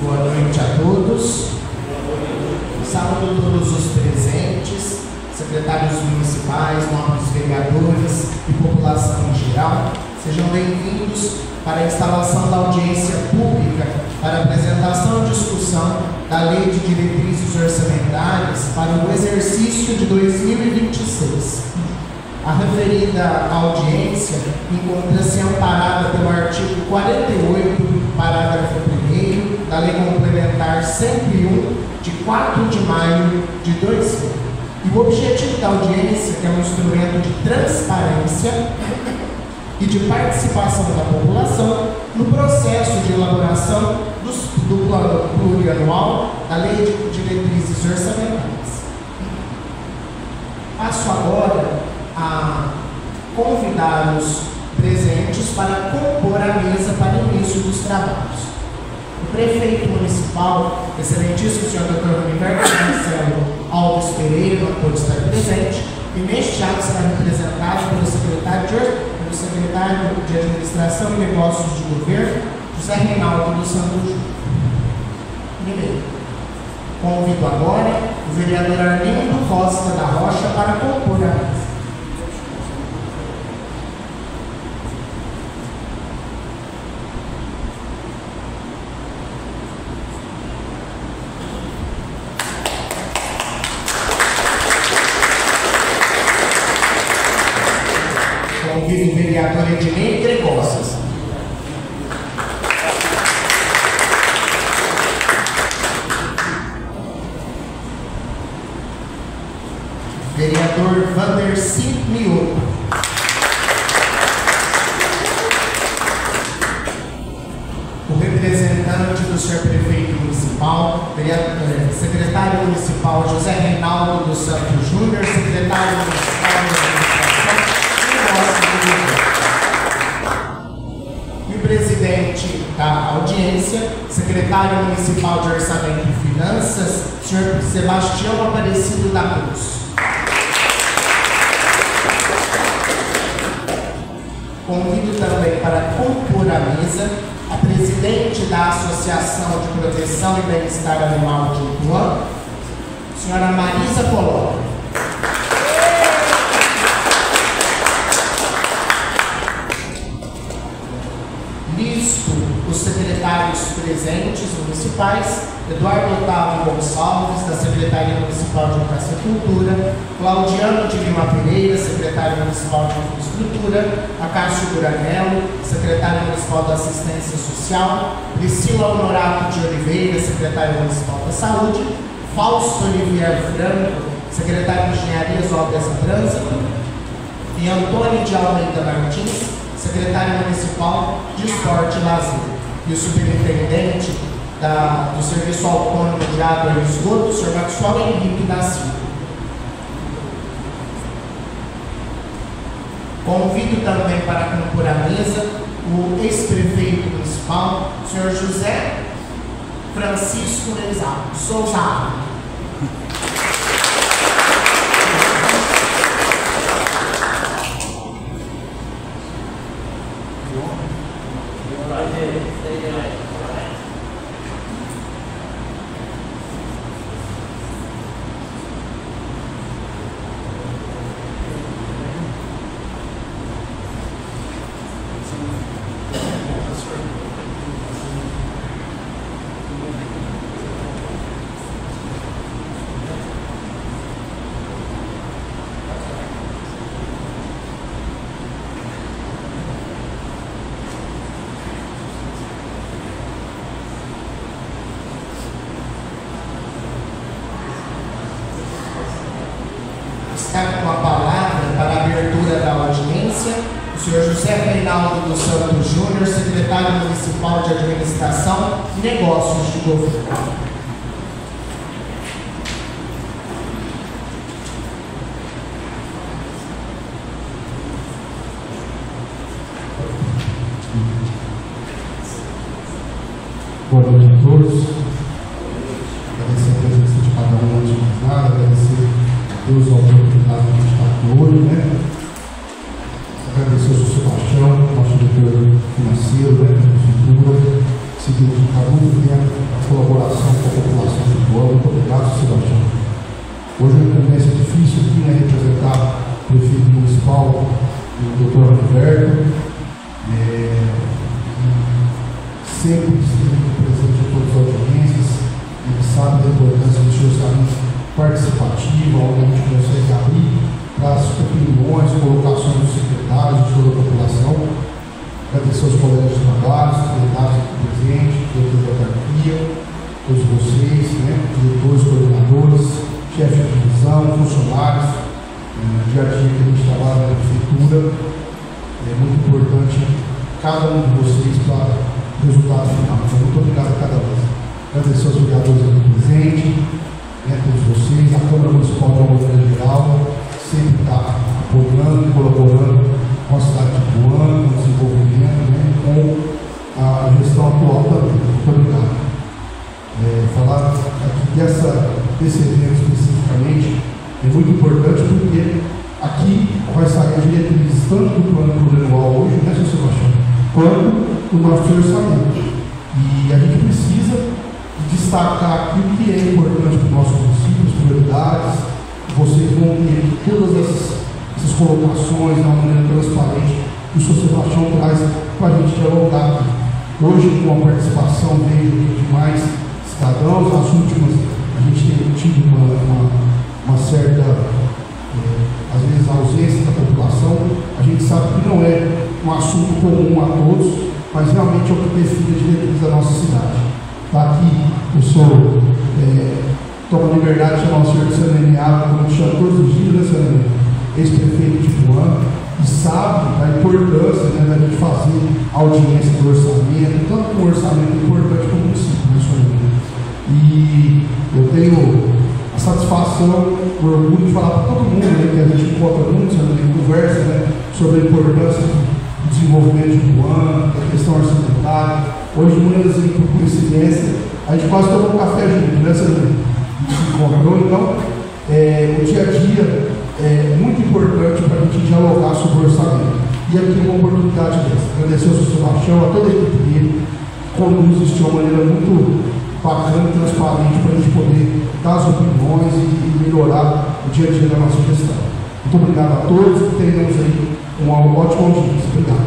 Boa noite a todos. Saúdo todos os presentes, secretários municipais, nobres vereadores e população em geral. Sejam bem-vindos para a instalação da audiência pública para apresentação e discussão da Lei de Diretrizes Orçamentárias para o exercício de 2026. A referida audiência encontra-se amparada pelo artigo 48, parágrafo 1º da Lei Complementar 101, de 4 de maio de 2000. E o objetivo da audiência, que é um instrumento de transparência e de participação da população no processo de elaboração do plano plurianual da Lei de Diretrizes Orçamentárias. Passo agora a convidar os presentes para compor a mesa para o início dos trabalhos. O prefeito municipal, excelentíssimo senhor Dr. Roberto Marcelo Alves Pereira, não pôde estar presente, e neste ato será representado pelo secretário de Administração e Negócios de Governo, José Reinaldo dos Santos Júnior. Primeiro, convido agora o vereador Arlindo Costa da Rocha para compor a mesa. Convido o vereador Ednei Gregossas. Vereador Vandercy Mioto. O representante do senhor prefeito municipal, secretário municipal José Reinaldo dos Santos Júnior, secretário municipal e o presidente da audiência, secretário municipal de Orçamento e Finanças, senhor Sebastião Aparecido da Cruz. Convido também para compor a mesa a presidente da Associação de Proteção e Bem-Estar Animal de Ituã, senhora Marisa Coló. Listo os secretários presentes municipais: Eduardo Otávio Gonçalves, da Secretaria Municipal de Educação e Cultura, Claudiano de Lima Pereira, secretário municipal de Infraestrutura, Acácio Duranello, secretário municipal da Assistência Social, Priscila Honorato de Oliveira, secretário municipal da Saúde, Fausto Olivier Franco, secretário de Engenharia, Obras e Trânsito, e Antônio de Almeida Martins, secretário municipal de Esporte e Lazer, e o superintendente do Serviço Autônomo de Água e Esgoto, o senhor Maxwell Henrique da Silva. Convido também para compor a mesa o ex-prefeito municipal, o senhor José Francisco Souza. Está com a palavra para a abertura da audiência o senhor José Reinaldo dos Santos Júnior, secretário municipal de Administração e Negócios de Governo. Boa noite a todos. Agradecer a presença de cada um antes de mais nada, agradecer a Deus ao oportunidade de estar aqui hoje, né? Agradecer ao Sr. Sebastião, nosso diretor financeiro, né? Infraestrutura, seguimos com muito tempo a colaboração aberto, sempre esteve presente em todas as audiências. Ele sabe da importância do seu orçamento participativo, onde a gente consegue abrir para as opiniões, colocações dos secretários, de toda a população. Agradecer aos colegas de trabalho, secretários aqui presentes, diretores da autarquia, todos vocês, diretores, coordenadores, chefes de divisão, funcionários, dia a dia que a gente trabalha na prefeitura. É muito importante cada um de vocês para o resultado final. Então, muito obrigado a cada vez. Agradecer aos vereadores aqui presentes, todos vocês, a Câmara Municipal de Alvorada Geral, sempre está apoiando e colaborando com a cidade de Ituano, com o desenvolvimento, com a gestão atual também. Muito obrigado. Falar aqui desse evento especificamente é muito importante porque aqui vai sair a diretriz tanto do plano plurianual hoje, seu Sebastião, quanto do nosso orçamento. E a gente precisa destacar aquilo que é importante para o nosso município, as prioridades. Vocês vão ter todas essas colocações de uma maneira transparente que o Sr. Sebastião traz para a gente dialogar aqui. Hoje, com a participação de mais cidadãos, nas últimas a gente tem tido uma certa, às vezes, ausência da população. A gente sabe que não é um assunto comum a todos, mas realmente é o que define a diretriz da nossa cidade. Está aqui o senhor, toma liberdade de chamar o senhor de Sanemeado, como chama todos os dias, ex-prefeito de Ituano, e sabe da importância da gente fazer a audiência do orçamento, tanto que o orçamento é importante para o município, E eu tenho a satisfação, o orgulho de falar para todo mundo, que a gente encontra muito, conversa sobre a importância do desenvolvimento de Ituano, da questão orçamentária. Hoje, muitas vezes, por coincidência, a gente quase tomou um café junto, A gente se encontrou. Então, o dia a dia é muito importante para a gente dialogar sobre o orçamento. E aqui uma oportunidade dessa. Agradecer ao Sr. Sebastião, a toda a equipe dele, conduz isso de uma maneira muito bacana e transparente para a gente poder dar as opiniões e melhorar o dia a dia da nossa gestão. Muito obrigado a todos e tenhamos aí uma ótima audiência. Obrigado.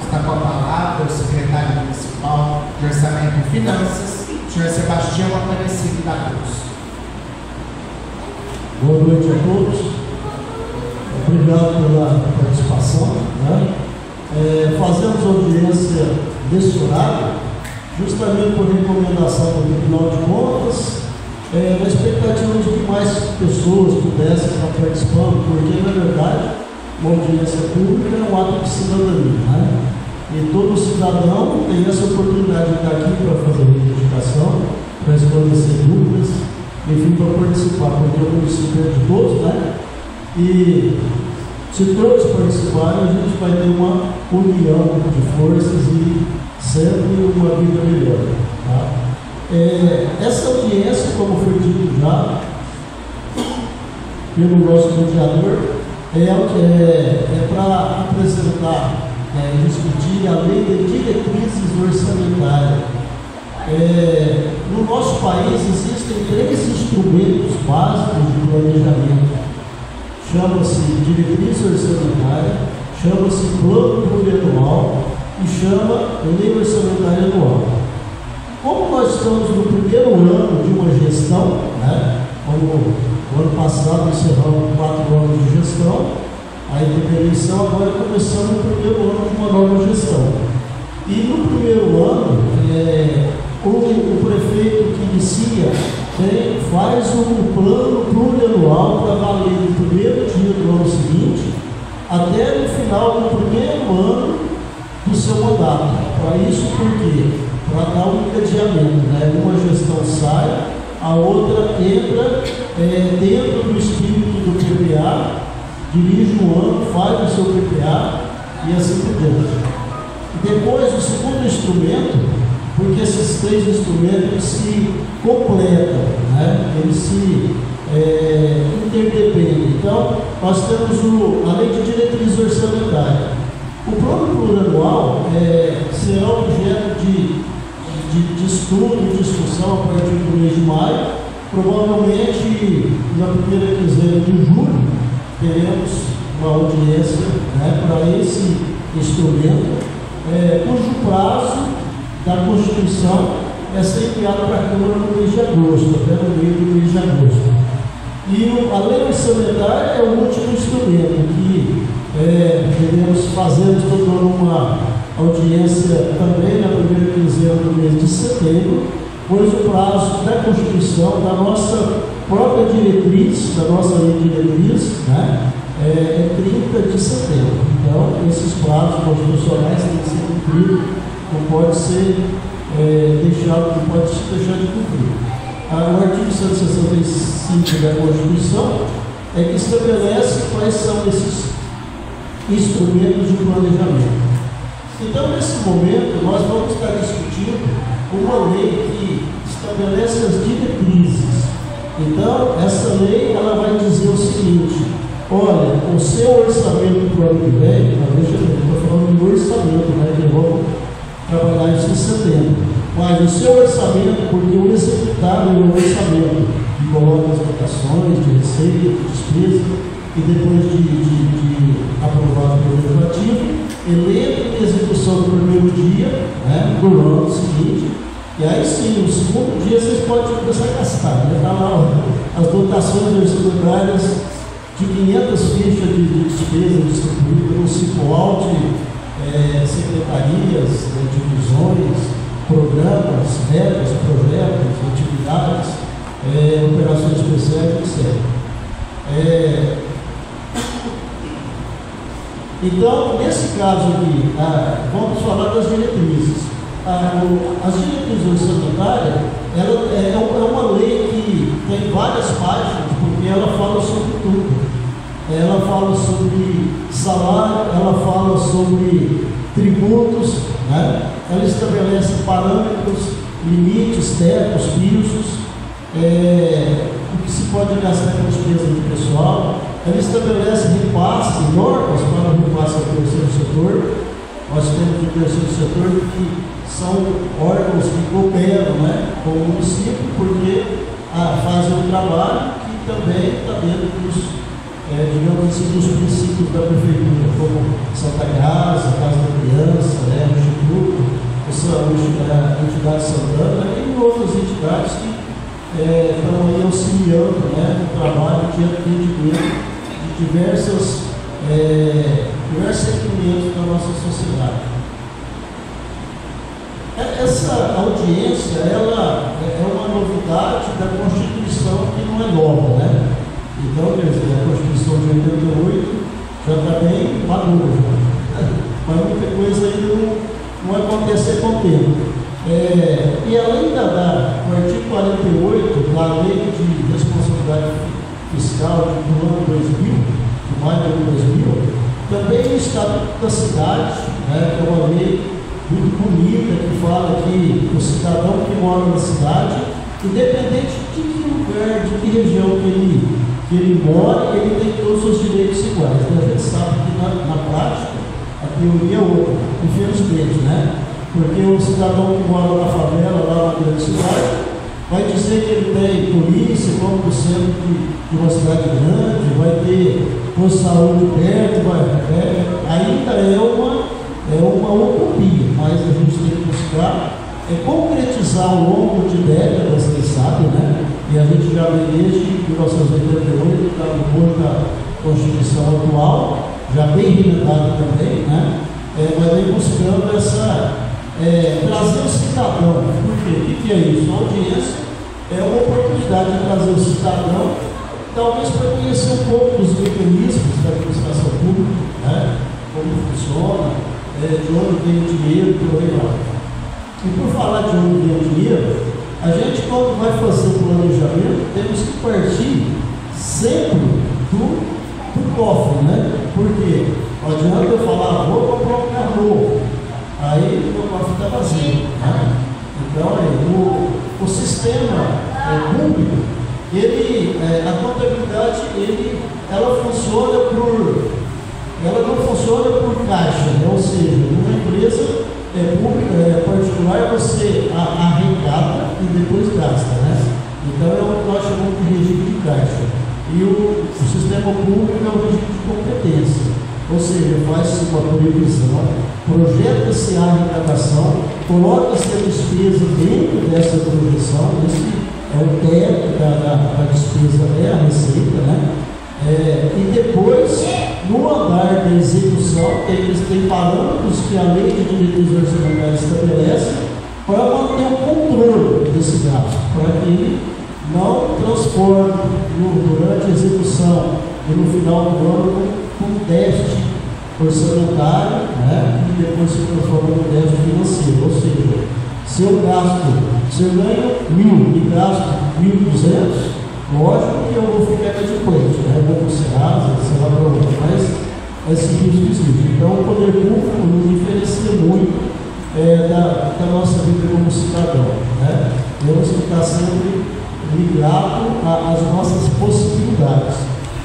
Está com a palavra o secretário municipal de Orçamento e Finanças, Sr. Sebastião Aparecido da Cruz. Boa noite a todos. Obrigado pela participação. Fazemos audiência desse horário, justamente por recomendação do Tribunal de Contas, na expectativa de que mais pessoas pudessem estar participando, porque, na verdade, uma audiência pública é um ato de cidadania, E todo cidadão tem essa oportunidade de estar aqui para fazer reivindicação, para esclarecer dúvidas, enfim, para participar, porque o município é de todos, E se todos participarem, a gente vai ter uma união de forças e sempre uma vida melhor. Essa audiência, como foi dito já pelo nosso mediador, é para apresentar, discutir a lei de diretrizes orçamentárias. No nosso país existem 3 instrumentos básicos de planejamento. Chama-se diretriz orçamentária, chama-se plano plurianual e chama lei orçamentária anual. Como nós estamos no primeiro ano de uma gestão, como o ano passado encerramos 4 anos de gestão, aí teve a eleição, agora começamos o primeiro ano de uma nova gestão. E no primeiro ano, o prefeito que inicia faz um plano plurianual para valer do primeiro dia do ano seguinte até no final do primeiro ano do seu mandato. Para isso, por quê? Para dar um encadeamento, Uma gestão sai, a outra entra dentro do espírito do PPA, dirige o ano, faz o seu PPA e assim por diante. Depois, o segundo instrumento, porque esses 3 instrumentos se completam, eles se interdependem. Então, nós temos a lei de diretriz orçamentária. O plano plurianual será objeto de estudo e discussão a partir do mês de maio, provavelmente na primeira quinzena de julho teremos uma audiência, né, para esse instrumento, cujo prazo da Constituição é ser enviado para a Câmara no mês de agosto, até no meio do mês de agosto. E a lei orçamentária é o último instrumento que queremos fazer toda uma audiência também na primeira quinzena do mês de setembro, pois o prazo da Constituição, da nossa própria diretriz, da nossa lei de diretriz, né, é 30 de setembro. Então, esses prazos constitucionais têm que ser cumpridos, não pode ser deixado, não pode se deixar de cumprir. O artigo 165 da Constituição é que estabelece quais são esses instrumentos de planejamento. Então, nesse momento, nós vamos estar discutindo uma lei que estabelece as diretrizes. Então, essa lei ela vai dizer o seguinte: olha, o seu orçamento para o ano que vem, estou falando de orçamento, né, que vamos trabalhar isso em setembro, mas o seu orçamento, porque o executável é o orçamento, que coloca as votações de receita, de despesa, e depois de aprovado pelo Legislativo, ele entra em execução no primeiro dia, né, do ano seguinte, e aí sim, no segundo dia vocês podem começar a gastar, né? Tá lá as dotações orçamentárias de 500 fichas de despesa distribuídas no CIPOAL de secretarias, divisões, programas, metas, projetos, atividades, operações especiais, etc. Então, nesse caso aqui, vamos falar das diretrizes. As diretrizes orçamentárias, ela é uma lei que tem várias páginas, porque ela fala sobre tudo. Ela fala sobre salário, ela fala sobre tributos, né? Ela estabelece parâmetros, limites, tetos, pisos, o que se pode gastar com despesa de pessoal. Ela estabelece repasse, normas para o repasse ao terceiro setor. Nós temos o terceiro setor que são órgãos que cooperam, né, com o município, porque fazem um trabalho que também está dentro dos, digamos assim, dos princípios da prefeitura, como Santa Casa, Casa da Criança, né, o Instituto, a entidade Santana e outras entidades que estão aí auxiliando, né, no trabalho de atendimento de diversos segmentos da nossa sociedade. Essa audiência, ela é uma novidade da Constituição que não é nova, né? Então, quer dizer, a Constituição de 88 já está bem madura, mas muita coisa ainda não vai acontecer com o tempo. E além do artigo 48 da Lei de Responsabilidade Fiscal do ano 2000, de maio de 2000, também o Estatuto da Cidade, né, que é uma lei muito bonita, que fala que o cidadão que mora na cidade, independente de que lugar, de que região que ele mora, ele tem todos os direitos iguais. Então, a gente sabe que na prática a teoria é outra, infelizmente, né? Porque o cidadão que mora na favela, lá na grande cidade, vai dizer que ele tem polícia, como no centro de uma cidade grande, vai ter posto de saúde perto, ainda é uma utopia, mas a gente tem que buscar concretizar ao longo de décadas, quem sabe, né? E a gente já vê desde 1988, está no corpo da Constituição atual, já bem remendada também, né? Mas vem buscando trazer o cidadão. Por quê? O que é isso? A audiência é uma oportunidade de trazer o cidadão, talvez para conhecer um pouco dos mecanismos da administração pública, né? Como funciona, de onde vem o dinheiro, por aí lá. E por falar de onde vem o dinheiro, a gente, quando vai fazer o planejamento, temos que partir sempre do cofre, né? Porque não adianta eu falar, vou comprar um carro novo, aí o cofre está vazio, né? Então, o sistema público, a contabilidade, ela não funciona por caixa, né? Ou seja, numa empresa pública, particular, você arrecada e depois gasta, né? Então é o que nós E o sistema público é o regime de competência, ou seja, faz-se uma previsão, projeta-se a arrecadação, coloca-se a despesa dentro dessa projeção, esse é o teto da despesa, é a receita, né? E depois, no andar da execução, eles têm parâmetros que a lei de diretrizes orçamentárias estabelece para manter o controle desse gasto, para que ele não transforme durante a execução e no final do ano com déficit orçamentário, né, e depois se transforma em déficit financeiro. Ou seja, se eu ganho 1.000 e gasto 1.200, lógico que eu vou ficar inadimplente, né? Eu vou pro Serasa, sei lá para onde, mas esse risco existe. Então, o poder público nos diferencia muito da nossa vida como cidadão, né? Temos que estar sempre ligado às nossas possibilidades.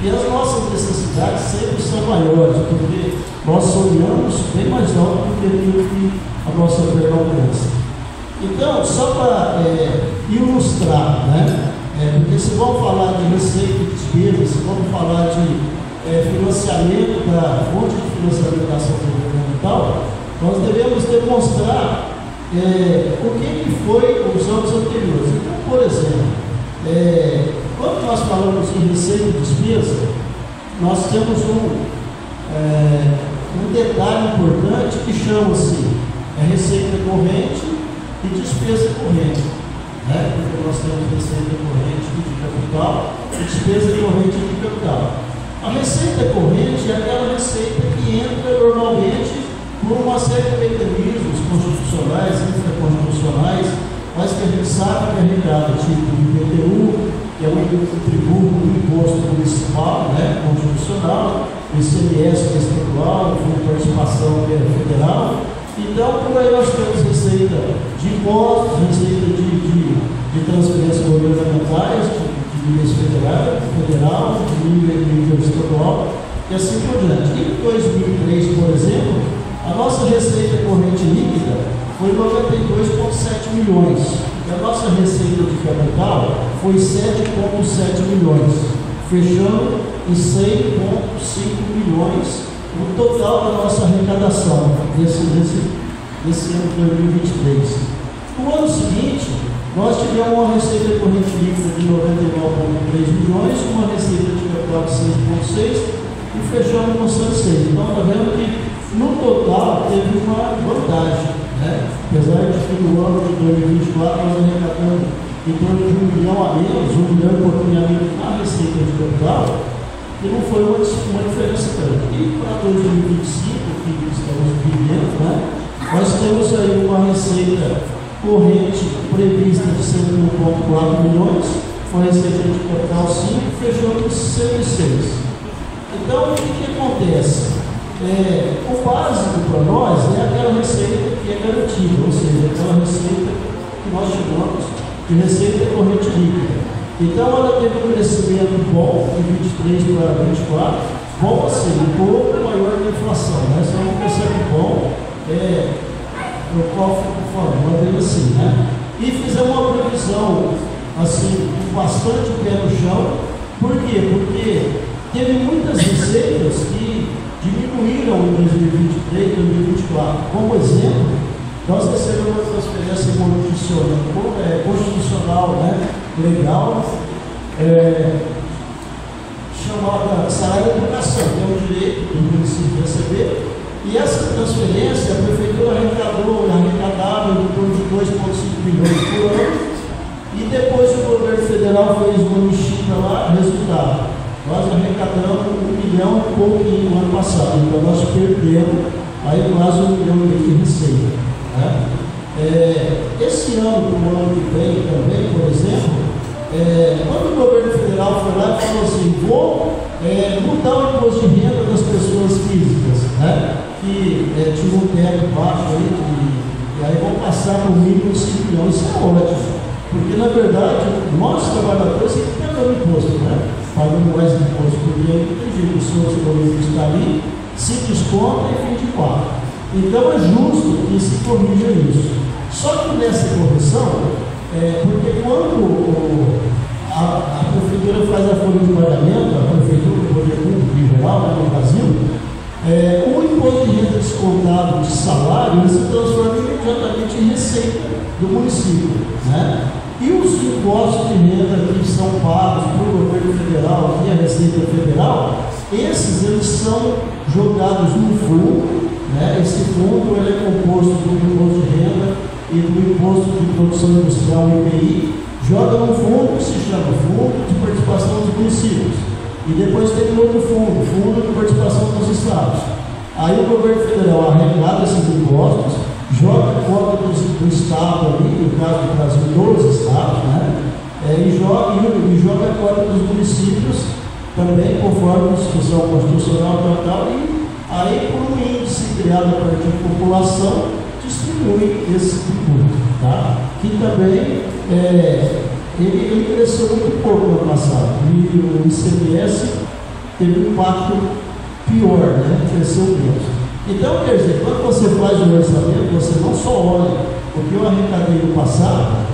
E as nossas necessidades sempre são maiores, porque nós sonhamos bem mais alto do que a nossa perna alcança. Então, só para ilustrar, né? Porque se vamos falar de receita e despesa, se vamos falar de financiamento da fonte de financiamento da ação governamental, nós devemos demonstrar o que foi os anos anteriores. Então, por exemplo, quando nós falamos em receita e despesa, nós temos um detalhe importante que chama-se receita corrente e despesa corrente, né? Porque nós temos receita corrente de capital e despesa corrente de capital. A receita corrente é aquela receita que entra normalmente por uma série de mecanismos constitucionais, infraconstitucionais, mas que a gente sabe que é arrecada tipo de IPTU, que é o tributo do imposto municipal, né, constitucional, ICMS, que é estadual, Fundo de Participação, que é federal. Então, por aí nós temos receita de impostos, receita de transferências governamentais, de níveis federal, de nível estadual, e assim por diante. Em 2003, por exemplo, a nossa receita corrente líquida foi 92,7 milhões. E a nossa receita de capital foi 7,7 milhões, fechando em 100,5 milhões no total da nossa arrecadação desse ano de 2023. No ano seguinte, nós tivemos uma receita corrente líquida de 99,3 milhões, uma receita de capital de 6,6 e fechamos com 106. Então, está vendo que no total teve uma vantagem, né? Apesar de que no ano de 2024 nós arrecadamos em torno de 1 milhão a menos, 1 milhão e pouquinho a menos na receita de capital, e não foi uma diferença grande. E para 2025, que estamos vivendo, né, nós temos aí uma receita corrente prevista de 101,4 milhões, uma receita de capital 5, fechou com 106. Então, o que acontece? O básico para nós é aquela receita que é garantida, ou seja, aquela receita que nós chamamos de receita corrente líquida. Então, ela teve um crescimento bom de 23 para 24, bom assim, um pouco maior que a inflação, né? Só um crescimento bom, no qual fico falando assim, né? E fizemos uma previsão, assim, com bastante pé no chão. Por quê? Porque teve muitas receitas que diminuíram em 2023 e 2024. Como exemplo, nós recebemos uma transferência constitucional, né, legal, chamada salário de educação, que é um direito do município receber, e essa transferência a prefeitura arrecadava em torno de 2,5 milhões por ano, e depois o governo federal fez uma mexida lá, resultado. Nós arrecadamos 1 milhão e pouquinho no ano passado, então nós perdemos aí quase 1 milhão e meio de receita, né? Esse ano, para o ano que vem também, por exemplo, quando o governo federal foi lá e falou assim, vou mudar o imposto de renda das pessoas físicas, né, que tinha um teto baixo aí, e aí vão passar no mínimo 5 milhões, isso é ótimo, porque na verdade nós trabalhadores temos que pagar o imposto, né? Pagando mais imposto, porque aí tem jeito, o senhor está ali, se desconta e fim de pago. Então é justo que se corrija isso. Só que nessa correção, porque quando a prefeitura faz a folha de pagamento, a prefeitura, o poder público em geral, né, no Brasil, o imposto de renda descontado de salário ele se transforma imediatamente em receita do município, né? E os impostos de renda que são pagos pelo governo federal, que é a Receita Federal, eles são jogados no fundo, né? Esse fundo ele é composto do imposto de renda e do imposto de produção industrial IPI, joga no fundo que se chama Fundo de Participação dos Municípios. E depois tem outro fundo, Fundo de Participação dos Estados. Aí o governo federal arrecada esses impostos, joga a cota do Estado ali, no caso do Brasil, dos Estados, né? E joga a cota dos municípios também, conforme a discussão constitucional e tal, e aí, por um índice criado a partir de população, distribui esse tributo, tá? Que também ele cresceu muito pouco no ano passado, e o ICMS teve um impacto pior, né? Cresceu menos. Então, quer dizer, quando você faz o orçamento, você não só olha o que eu arrecadei no passado,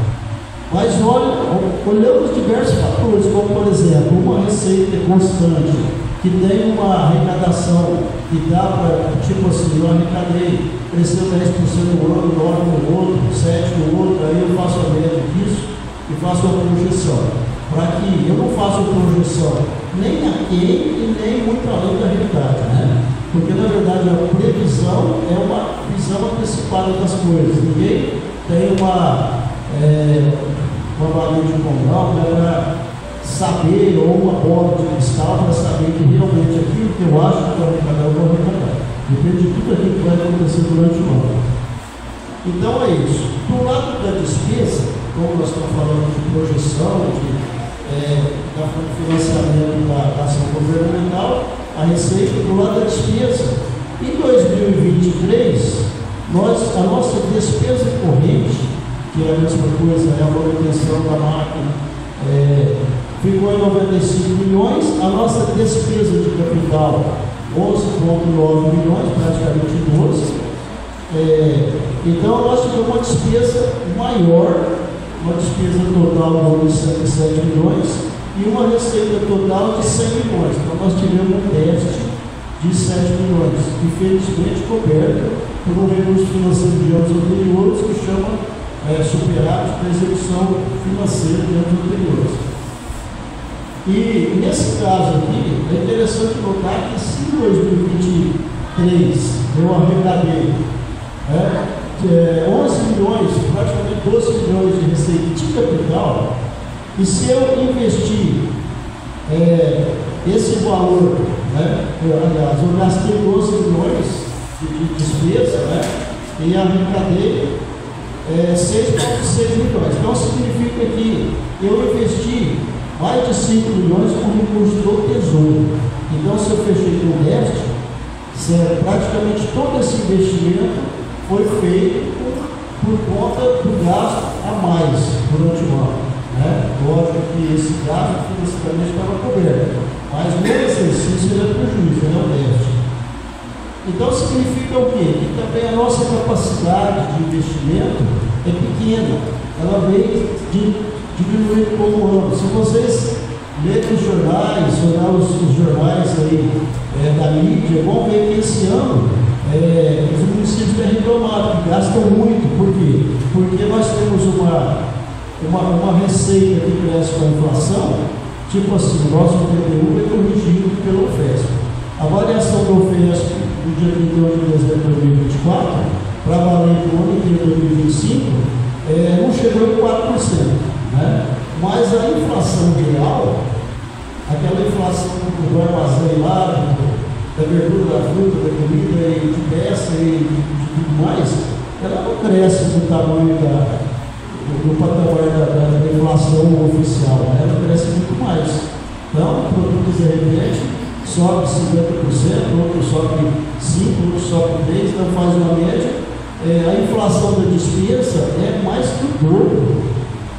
mas olhamos diversos fatores, como por exemplo, uma receita constante, que tem uma arrecadação que dá para, tipo assim, eu arrecadei, cresceu 10% no ano, 9% no outro, 7% no outro, aí eu faço a média disso e faço a projeção. Para que eu não faça a projeção nem aqui e nem muito além da realidade, né? Porque na verdade a previsão é uma visão antecipada das coisas. Ninguém tem uma varinha de condão, né, para saber, ou uma bola de cristal para saber que realmente aquilo que eu acho que eu vou arrecadar, eu vou arrecadar. Depende de tudo aquilo que vai acontecer durante o ano. Então é isso. Do lado da despesa, como nós estamos falando de projeção, da financiamento da ação governamental, a receita do lado da despesa. Em 2023, a nossa despesa corrente, que é a mesma coisa, é a manutenção da máquina, ficou em 95 milhões, a nossa despesa de capital, 11,9 milhões, praticamente 12. Então, nós tivemos uma despesa maior, uma despesa total de 107 milhões e uma receita total de 100 milhões. Então, nós tivemos um déficit de 7 milhões, infelizmente coberto por um recurso financeiro de anos anteriores que chama superávit da execução financeira de anos anteriores. E nesse caso aqui, é interessante notar que se em 2023 eu arrecadei 11 milhões, praticamente 12 milhões de receita de capital, e se eu investir esse valor, aliás, eu gastei 12 milhões de despesa, e arrecadei 6,6 milhões. Então significa que eu investi mais de 5 milhões com recursos do Tesouro. Então, se eu fechei com déficit, praticamente todo esse investimento foi feito por conta do gasto a mais durante o ano. Lógico que esse gasto financeiramente estava coberto, mas no exercício ele é prejuízo, ele é um déficit. Então significa o quê? Que também a nossa capacidade de investimento é pequena, ela vem diminuindo com o ano. Se vocês lerem os jornais, olhar os jornais aí da mídia, vão ver que esse ano os municípios têm reclamado, que gastam muito. Por quê? Porque nós temos uma receita que cresce com a inflação, tipo assim, o nosso PTU é corrigido pelo OFESP. A variação do OFESP no dia 31 de dezembro de 2024, para valer o ano inteiro de 2025, não chegou em 4%. Mas a inflação real, aquela inflação do armazém lá, da verdura, da fruta, da comida e de peça e de tudo mais, ela não cresce do tamanho do patamar da inflação oficial, ela cresce muito mais. Então, produtos de repente sobe 50%, outro sobe 5%, outro sobe 3%, então faz uma média. A inflação da despesa é mais que o dobro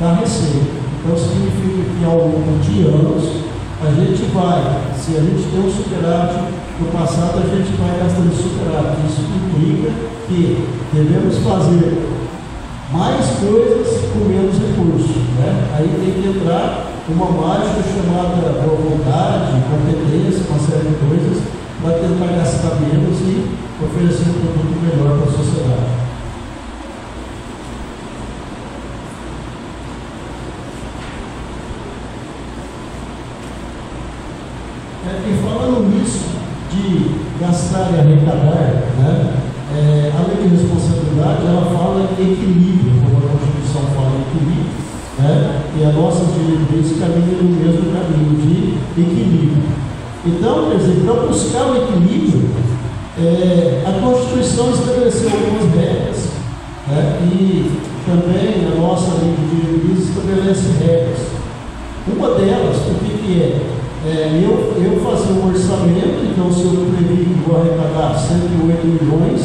da receita. Então significa que ao longo de anos a gente vai, se a gente tem um superávit no passado, a gente vai gastando superávit. Isso implica que devemos fazer mais coisas com menos recursos. Aí tem que entrar uma mágica chamada boa vontade, competência, uma série de coisas, para tentar gastar menos e oferecer um produto melhor para a sociedade. E falando nisso, de gastar e arrecadar, né, a lei de responsabilidade, ela fala em equilíbrio, como a Constituição fala em equilíbrio, né, e as nossas diretrizes caminham no mesmo caminho de equilíbrio. Então, quer dizer, para buscar o equilíbrio, a Constituição estabeleceu algumas regras, né, e também a nossa lei de diretrizes estabelece regras. Uma delas, o que é? Eu fazer um orçamento, então se eu previ que vou arrecadar 108 milhões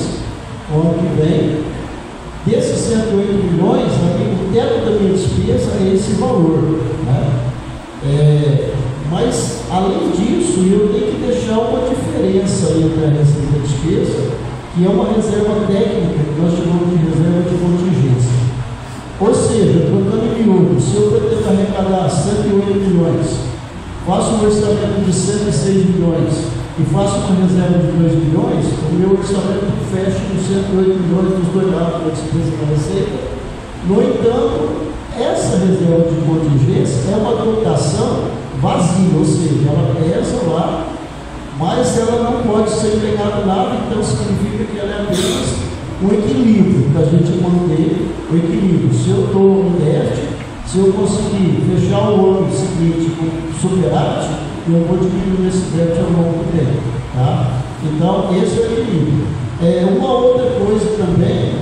no ano que vem, desses 108 milhões, o teto da minha despesa é esse valor, né? Mas, além disso, eu tenho que deixar uma diferença entre a receita e a despesa, que é uma reserva técnica, que nós chamamos de reserva de contingência. Ou seja, trocando em miúdos, se eu pretendo arrecadar 108 milhões, faço um orçamento de 106 milhões e faço uma reserva de 2 milhões, o meu orçamento fecha com 108 milhões dos dois lados da despesa da receita. No entanto, essa reserva de contingência é uma dotação vazia, ou seja, ela pesa lá, mas ela não pode ser empregada nada, então significa que ela é apenas um equilíbrio, para a gente manter o equilíbrio. Se eu estou em déficit, se eu conseguir fechar o ano seguinte com superávit, eu vou diminuir esse déficit ao longo do tempo. Tá? Então, esse é o equilíbrio. Uma outra coisa também,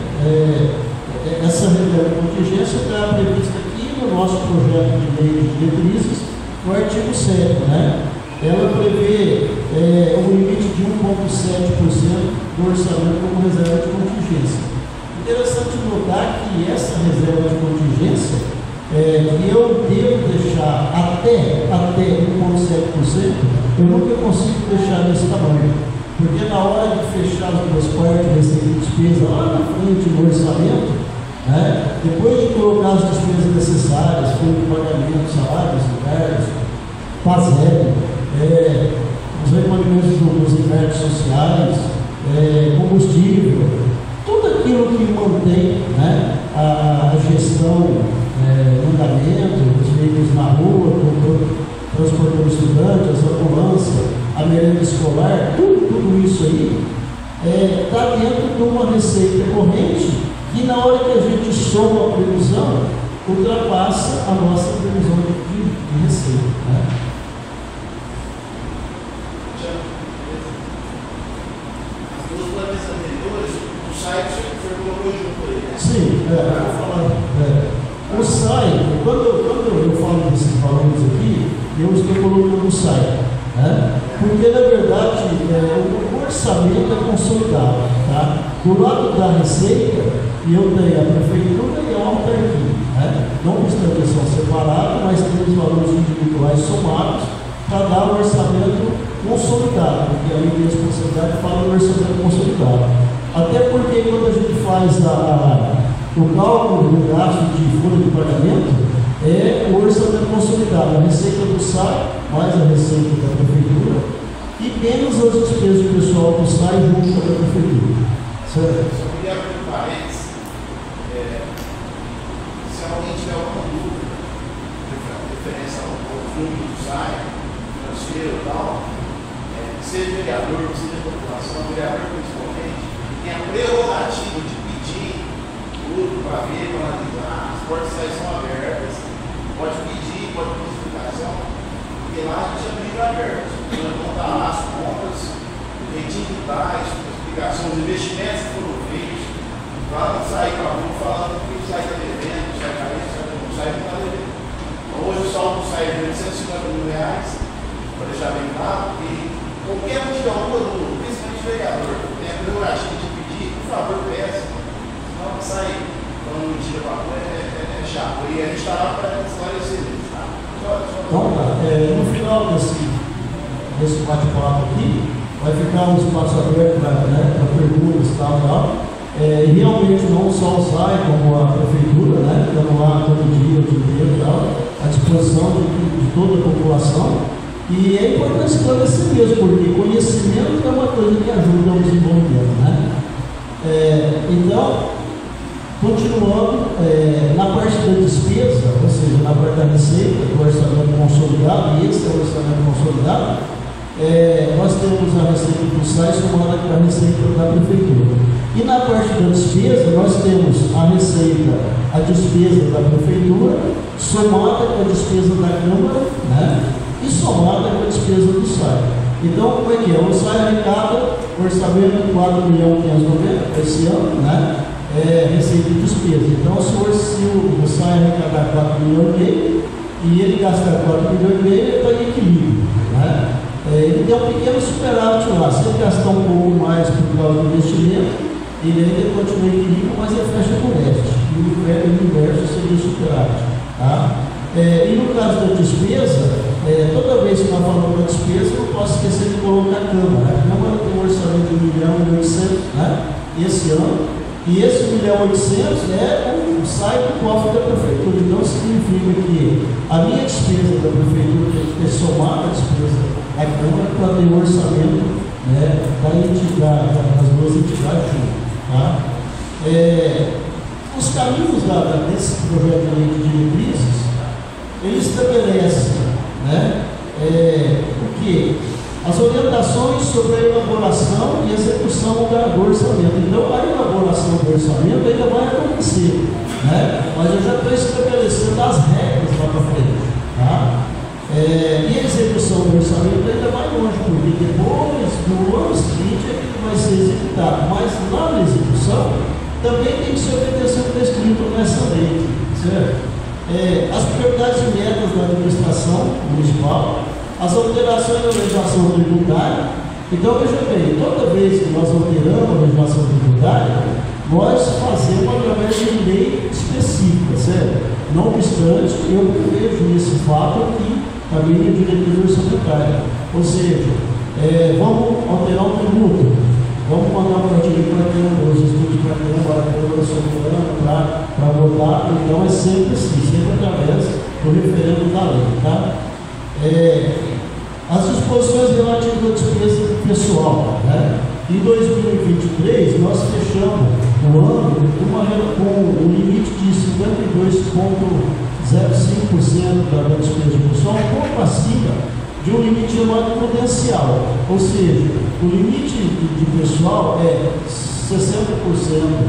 essa reserva de contingência está prevista aqui no nosso projeto de lei de diretrizes, no artigo 7, né? Ela prevê um limite de 1,7% do orçamento como reserva de contingência. Interessante notar que essa reserva de contingência eu devo deixar até 1,7%, eu nunca consigo deixar nesse tamanho, porque na hora de fechar as duas partes, receita e despesa, lá na frente no orçamento, né, depois de colocar as despesas necessárias, como pagamento, salários, lugares, PASEB, os recolhimentos dos invernos sociais, combustível, tudo aquilo que mantém, né, a gestão, andamento, os veículos na rua, transportando estudantes, as ambulâncias, a merenda escolar, tudo isso aí está dentro de uma receita corrente que na hora que a gente soma a previsão, ultrapassa a nossa previsão de receita. Né? As duas plantas anteriores, o site foi colocou junto aí, né? Sim, vou falar. O SAI, quando eu falo desses valores aqui, eu estou colocando o SAI, né? Porque na verdade o orçamento é consolidado, tá? Do lado da receita, eu tenho a prefeitura e a autarquia, né? Não obstante são separados, mas tem os valores individuais somados para dar o orçamento consolidado, porque a lei de responsabilidade fala do orçamento consolidado. Até porque quando a gente faz o cálculo do gasto de folha de pagamento, o orçamento consolidado, a receita do SAI, mais a receita da prefeitura, e menos as despesas de pessoal do SAI junto com a prefeitura. Certo? Só queria abrir um parênteses. Se alguém tiver alguma dúvida, referência ao fluxo do SAI, financeiro e tal, seja vereador, seja população, vereador principalmente, tem a prerrogativa de pedir tudo para ver, para analisar, as portas são abertas, pode pedir explicação, porque lá a gente é livre aberto, nós vamos dar lá as compras, o reitinho que dá, explicação dos investimentos que foram feitos, para não sair com a rua falando que o SAI está devendo, o SAI está devendo, o SAI não está devendo. Então, hoje o saldo do SAI é de R$150 mil, para deixar bem claro, e qualquer um tiver alguma dúvida, principalmente o vereador, tem a prerrogativa de pedir, por favor, peça. Não sai falando mentira para fora, é chato. E a gente está lá para esclarecer isso, tá? No final desse bate-papo aqui, vai ficar um espaço aberto para perguntas e tal. Realmente não só o SAI, como a prefeitura, né? Estamos lá todo dia, o dia inteiro e tal, à disposição de toda a população. E é importante esclarecer mesmo, porque conhecimento é uma coisa que ajuda ao desenvolvimento, né? Então, continuando, na parte da despesa, ou seja, na parte da receita, do orçamento consolidado, e esse é o orçamento consolidado, nós temos a receita do SAI somada com a receita da prefeitura. E na parte da despesa, nós temos a despesa da prefeitura, somada com a despesa da Câmara, né? E somada com a despesa do SAI. Então, como é que é? O SAI arrecada orçamento de 4.590.000 esse ano, né? Receita e despesa. Então, se o SAI arrecadar 4,5 milhões e ele gastar 4,5 milhões, ele está em equilíbrio, né? Ele tem um pequeno superávit lá. Se ele gastar um pouco mais por causa do investimento, ele ainda continua em equilíbrio, mas ele fecha com déficit. E o inverso seria o superávit, tá? E no caso da despesa, toda vez que nós falamos da despesa, eu não posso esquecer de colocar a Câmara. A Câmara tem um orçamento de 1.800.000, né? Esse ano. E esse 1.800.000 sai do cofre da prefeitura. Então significa que a minha despesa da prefeitura tem que ter somado a despesa da Câmara para ter o orçamento, né, das duas entidades juntas. Tá? Os caminhos desse projeto de lei de diretrizes, ele estabelece, né, o que? As orientações sobre a elaboração e execução do orçamento. Então, a elaboração do orçamento ainda vai acontecer, né? Mas eu já estou estabelecendo as regras lá para frente, tá? E a execução do orçamento ainda vai longe, porque depois, no ano seguinte, é que vai ser executado. Mas lá na execução, também tem que se obedecer o que está escrito nessa lei, certo? As prioridades e metas da administração municipal, as alterações da legislação tributária. Então, veja bem, toda vez que nós alteramos a legislação tributária, nós fazemos através de lei específica, certo? Não obstante, eu vejo esse fato aqui também na diretriz orçamentária. Ou seja, vamos alterar o tributo, vamos mandar para os estudos para a Câmara soberana para votar. Então, é sempre assim, sempre através do referendo da lei, tá? As disposições relativas à despesa pessoal, né? Em 2023, nós fechamos o ano com um limite de 52,05% da despesa pessoal, um pouco acima de um limite chamado prudencial. Ou seja, o limite de pessoal é 60%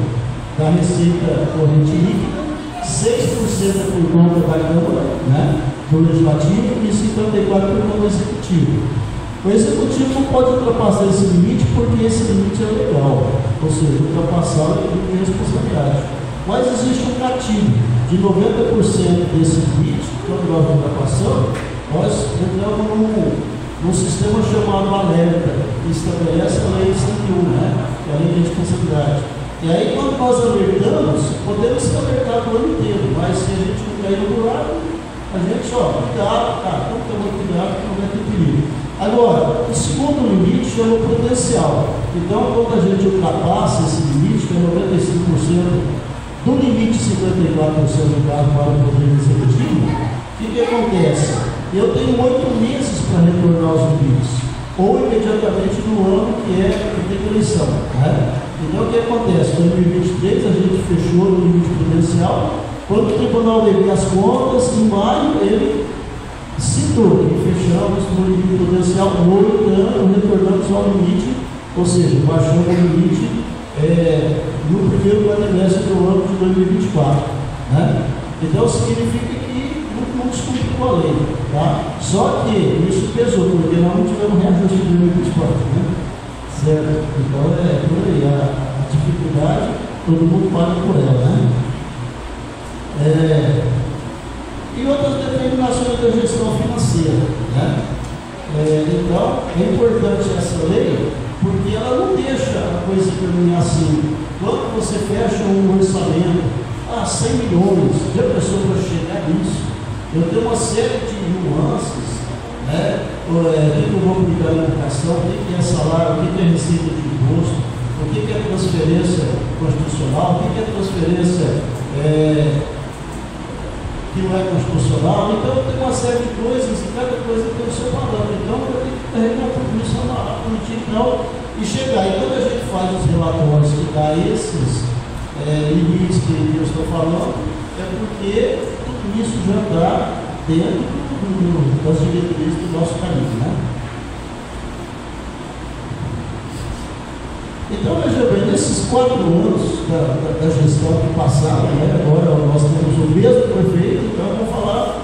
da receita corrente líquida, 6% é por conta da Câmara, né, do Legislativo, e 54% por conta do Executivo. O Executivo não pode ultrapassar esse limite, porque esse limite é legal, ou seja, ultrapassar é de responsabilidade. Mas existe um gatilho de 90% desse limite. Quando nós ultrapassamos, nós entramos num sistema chamado alerta, que estabelece a lei 101, né, que é a lei de responsabilidade. E aí, quando nós alertamos, podemos ser alertados o ano inteiro, mas se a gente não cair no buraco, a gente, cuidado, cara, tem que ter muito cuidado, que não vai ter perigo. Agora, o segundo limite chama prudencial. Então, quando a gente ultrapassa esse limite, que é 95% do limite de 54% do caso para o Poder Executivo, o que acontece? Eu tenho 8 meses para retornar os limites, ou imediatamente no ano que tem eleição, né? Então, o que acontece? Em 2023, a gente fechou no limite prudencial. Quando o tribunal levou as contas, em maio, ele citou que fechamos no limite prudencial, retornamos ao limite, ou seja, baixamos o limite no primeiro quadrimestre do ano de 2024. Né? Então, significa que não descumpriu a lei. Tá? Só que isso pesou, porque nós não tivemos reajuste de 2024. Né? Certo? Então, por aí, a dificuldade, todo mundo paga por ela. Né? E outras determinações da gestão financeira. Né? Então, é importante essa lei, porque ela não deixa a coisa terminar assim. Quando você fecha um orçamento, 100 milhões, já pensou para chegar nisso? Eu tenho uma série de nuances, né? O que eu vou aplicar na educação, o que é salário, o que é receita de imposto, o que é transferência constitucional, o que é transferência que não é constitucional. Então tem uma série de coisas e cada coisa tem o seu valor. Então eu tenho que carregar tudo isso na política final e chegar. E quando a gente faz os relatórios que dá esses limites que eu estou falando, é porque tudo isso já está dentro das diretrizes do nosso caminho, né? Então, veja bem, nesses 4 anos da gestão que passaram, né, agora nós temos o mesmo prefeito, então eu vou falar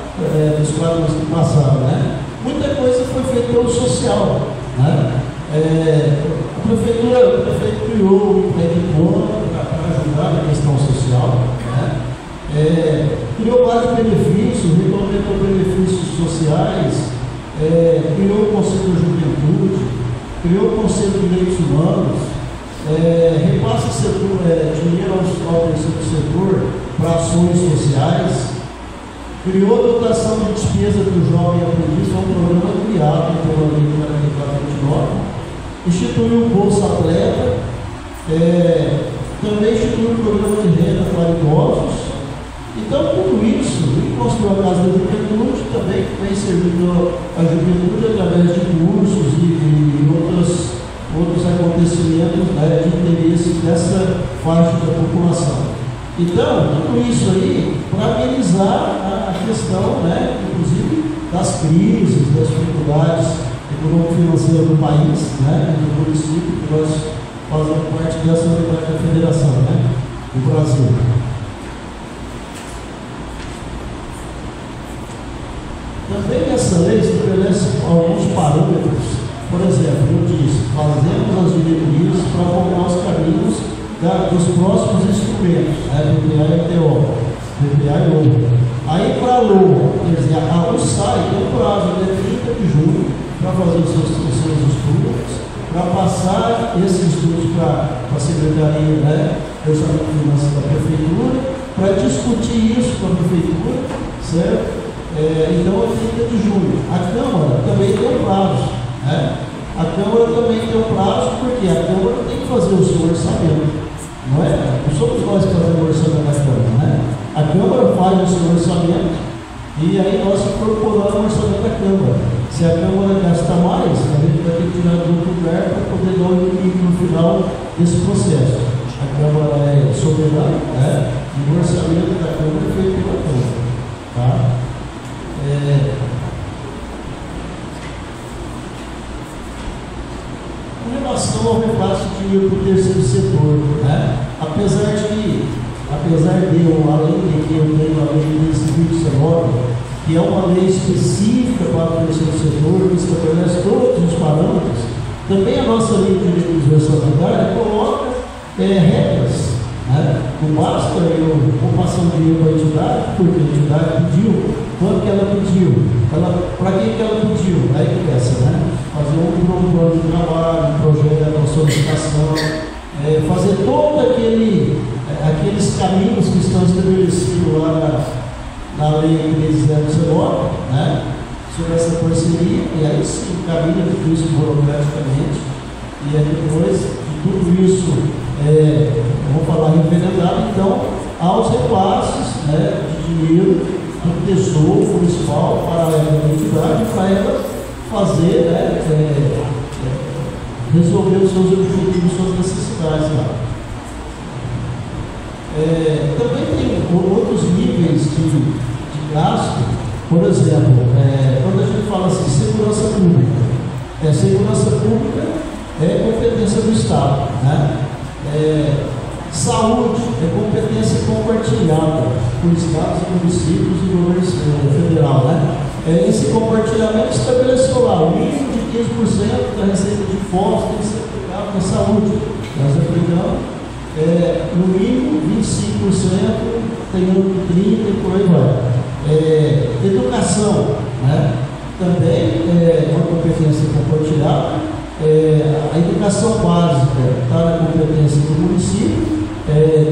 dos 4 anos que passaram, né? Muita coisa foi feita pelo social, né? O prefeito criou o empreendedor para ajudar na questão social, né? Criou vários benefícios, regulamentou benefícios sociais, criou o Conselho da Juventude, criou o Conselho de Direitos Humanos, repassa dinheiro ao terceiro setor para ações sociais, criou a dotação de despesa do jovem aprendiz, foi um programa criado pela Lei 4429, instituiu o Bolsa Atleta, também instituiu o programa de renda para idosos. Então, tudo isso, e construiu a Casa da Juventude, também vem servindo a juventude através de cursos e outros acontecimentos, né, de interesse dessa faixa da população. Então, tudo isso aí para amenizar a questão, né, inclusive das crises, das dificuldades econômico-financeiras do país, né, do município, que nós fazemos parte dessa unidade da federação, né, do Brasil. Também essa lei estabelece alguns parâmetros. Por exemplo, eu disse, fazemos as diretorias para formar os caminhos dos próximos instrumentos, PPA e TO, PPA e LOA. Aí para a LOA, quer dizer, o SAI tem um prazo até 30 de junho para fazer os seus estudos, para passar esses estudos para a Secretaria, né, de Orçamento e Finanças da Prefeitura, para discutir isso com a Prefeitura, certo? Então, é 30 de junho. A Câmara também tem um prazo, né? A Câmara também tem um prazo, porque a Câmara tem que fazer o seu orçamento, não é? Não somos nós que fazemos o orçamento da Câmara, né? A Câmara faz o seu orçamento e aí nós incorporamos o orçamento da Câmara. Se a Câmara gastar mais, a gente vai ter que tirar do outro lugar para poder dar o limite no final desse processo. A Câmara é soberana, né? E o orçamento da Câmara é feito pela Câmara, tá? Com relação ao repasse de dinheiro para o terceiro setor, né? Apesar de, a lei que eu tenho, a lei de 2019, que é uma lei específica para o terceiro setor, que estabelece todos os parâmetros, também a nossa lei de diretriz orçamentária coloca regras. Não basta eu vou passar um dinheiro para a entidade, porque a entidade pediu. Quanto que ela pediu? Para que ela pediu? Aí que começa, né? Fazer um plano de trabalho, um projeto, uma solicitação, fazer todos aqueles caminhos que estão estabelecidos lá na Lei 13.019, né? Sobre essa parceria, e aí sim caminha tudo isso burocraticamente, e aí depois de tudo isso, vou falar envenenado, então, aos repasses, né, de dinheiro do Tesouro Municipal para a entidade, para ela fazer, né, resolver os seus objetivos, suas necessidades lá. Também tem outros níveis de gasto, por exemplo, quando a gente fala assim, segurança pública. Segurança pública é competência do Estado, né? Saúde é competência compartilhada por estados e municípios e governo federal, né? Esse compartilhamento estabeleceu lá o mínimo de 15% da receita de impostos tem que ser aplicado na saúde. Nós aplicamos no mínimo 25%, tem outro 30% e por aí vai. Educação, né? Também é uma competência compartilhada. A educação básica está na competência do município,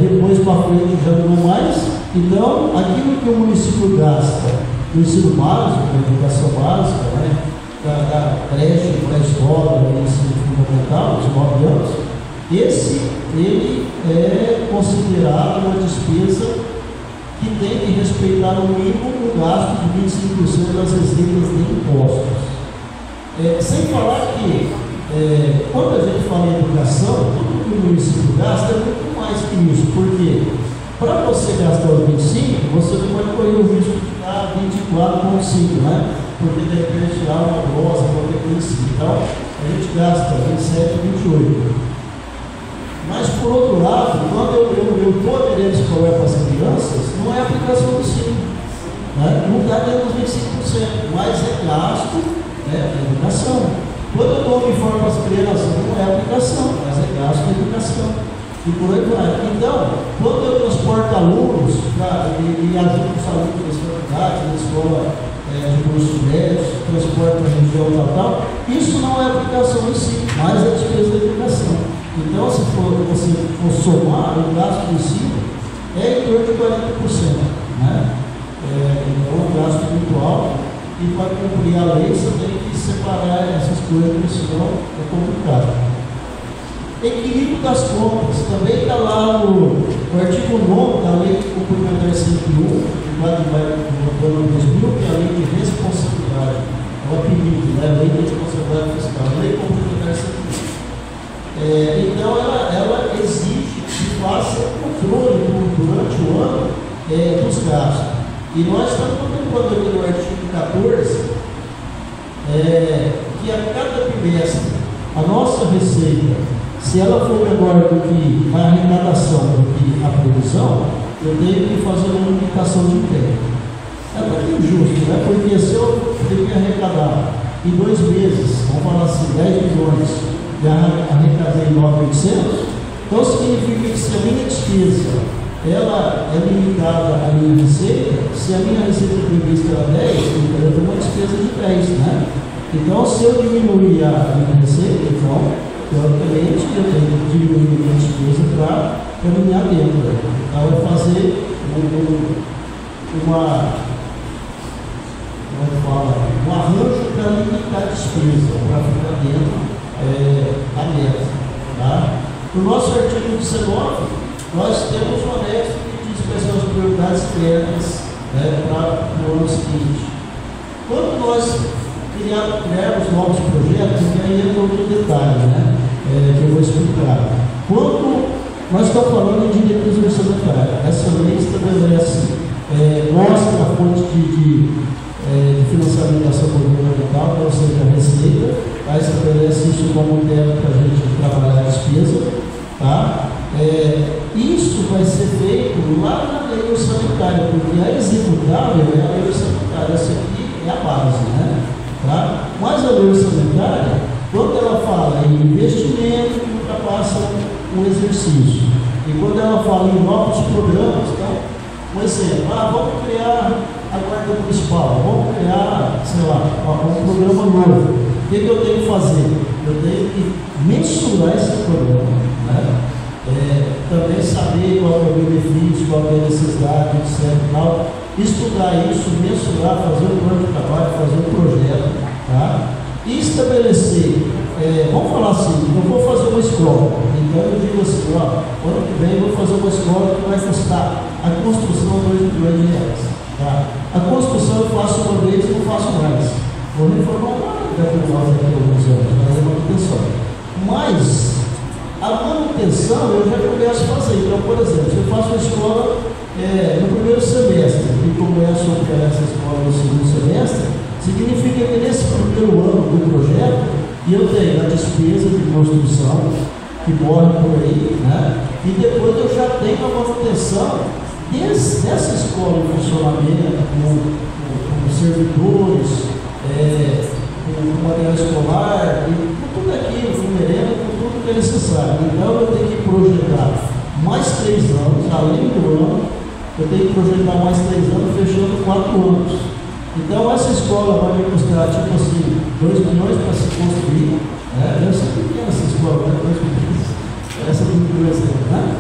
depois para frente já não mais. Então, aquilo que o município gasta no ensino básico, na educação básica, né, da creche para a escola, do ensino fundamental, dos 9 anos, ele é considerado uma despesa que tem que respeitar no mínimo o gasto de 25% das receitas de impostos. Sem falar que, quando a gente fala em educação, tudo que o município gasta é muito mais que isso, porque para você gastar os 25%, você não pode correr o risco de dar 24,5%, né? Porque de repente tirar uma glosa, qualquer coisa assim. Então, a gente gasta 27, 28%. Mas, por outro lado, quando eu estou aderindo escolar para as crianças, não é aplicação do ensino. Né? Não está dentro dos 25%, mas é gasto, é educação. Quando eu dou uniforme para as crianças, não é aplicação, mas é gasto de educação. E por aí vai. Então, quando eu transporto alunos e ajudo os alunos das faculdades, da escola de cursos médios, transporte para a região tal, isso não é aplicação em si, mas é despesa da educação. Então, se você for somar o gasto do ensino, é em torno de 40%. Né? Então, o gasto é muito alto e para cumprir a lei você tem que separar essas coisas, porque senão é complicado. Equilíbrio das contas, também está lá no artigo 9 da Lei Complementar 101, lá de 2000, que é a Lei de Responsabilidade, é o apelido, né? Lei de Responsabilidade Fiscal, Lei Complementar 101. Então, ela exige que faça controle durante o ano dos gastos. E nós estamos contemplando aqui no artigo 14 que a cada trimestre a nossa receita, se ela for menor do que a arrecadação, do que a produção, eu tenho que fazer uma limitação de emprego. É muito injusto, né? Porque se eu tenho que arrecadar em 2 meses, vamos falar assim, 10 milhões, e arrecadei 9.800, então significa que se a minha despesa ela é limitada à minha receita, se a minha receita prevista era 10, eu tenho uma despesa de 10, né? Então, se eu diminuir a minha receita, então, teoricamente, eu tenho que diminuir a minha despesa para caminhar dentro. Então, é fazer um arranjo para limitar a despesa, para ficar dentro da meta. Tá? No nosso artigo 19, nós temos um anexo que diz quais são as prioridades internas para o ano seguinte. Quando nós criarmos novos projetos, e aí entra outro detalhe, né? Que eu vou explicar. Quando nós estamos falando de diretriz orçamentária, essa lei estabelece, mostra a fonte de financiamento da ação governamental, ou seja, a receita, tá? Estabelece isso como teto para a gente trabalhar a despesa. Tá? Isso vai ser feito lá na lei orçamentária, porque a executável é a lei orçamentária, essa aqui é a base, né? Tá? Mas a lei orçamentária, quando ela fala em investimento, ultrapassa um exercício. E quando ela fala em novos programas, então, um exemplo, vamos criar a guarda municipal, vamos criar, sei lá, um programa novo. O que eu tenho que fazer? Eu tenho que mensurar esse programa, né? Também saber qual é o benefício, qual é a necessidade, etc. Tal. Estudar isso, mensurar, fazer um plano de trabalho, fazer um projeto, tá? E estabelecer, vamos falar assim, eu vou fazer uma escola, então eu digo assim, ano que vem eu vou fazer uma escola que vai custar a construção de 2 milhões de reais. Tá? A construção eu faço uma vez e não faço mais. Vou reformar daqui a alguns anos, fazer manutenção. Mas a manutenção eu já começo a fazer. Então, por exemplo, se eu faço a escola no primeiro semestre e começo a operar essa escola no segundo semestre, significa que nesse primeiro ano do projeto eu tenho a despesa de construção que morre por aí, né? E depois eu já tenho a manutenção dessa escola em funcionamento, com servidores, com material escolar, com tudo aquilo, com merenda, com tudo que é necessário. Então eu tenho que projetar mais 3 anos, além do ano, eu tenho que projetar mais 3 anos, fechando 4 anos. Então essa escola vai me custar, tipo assim, 2 milhões para se construir, né? Eu sei que é essa escola, né? 2 milhões, essa do meu exemplo, né?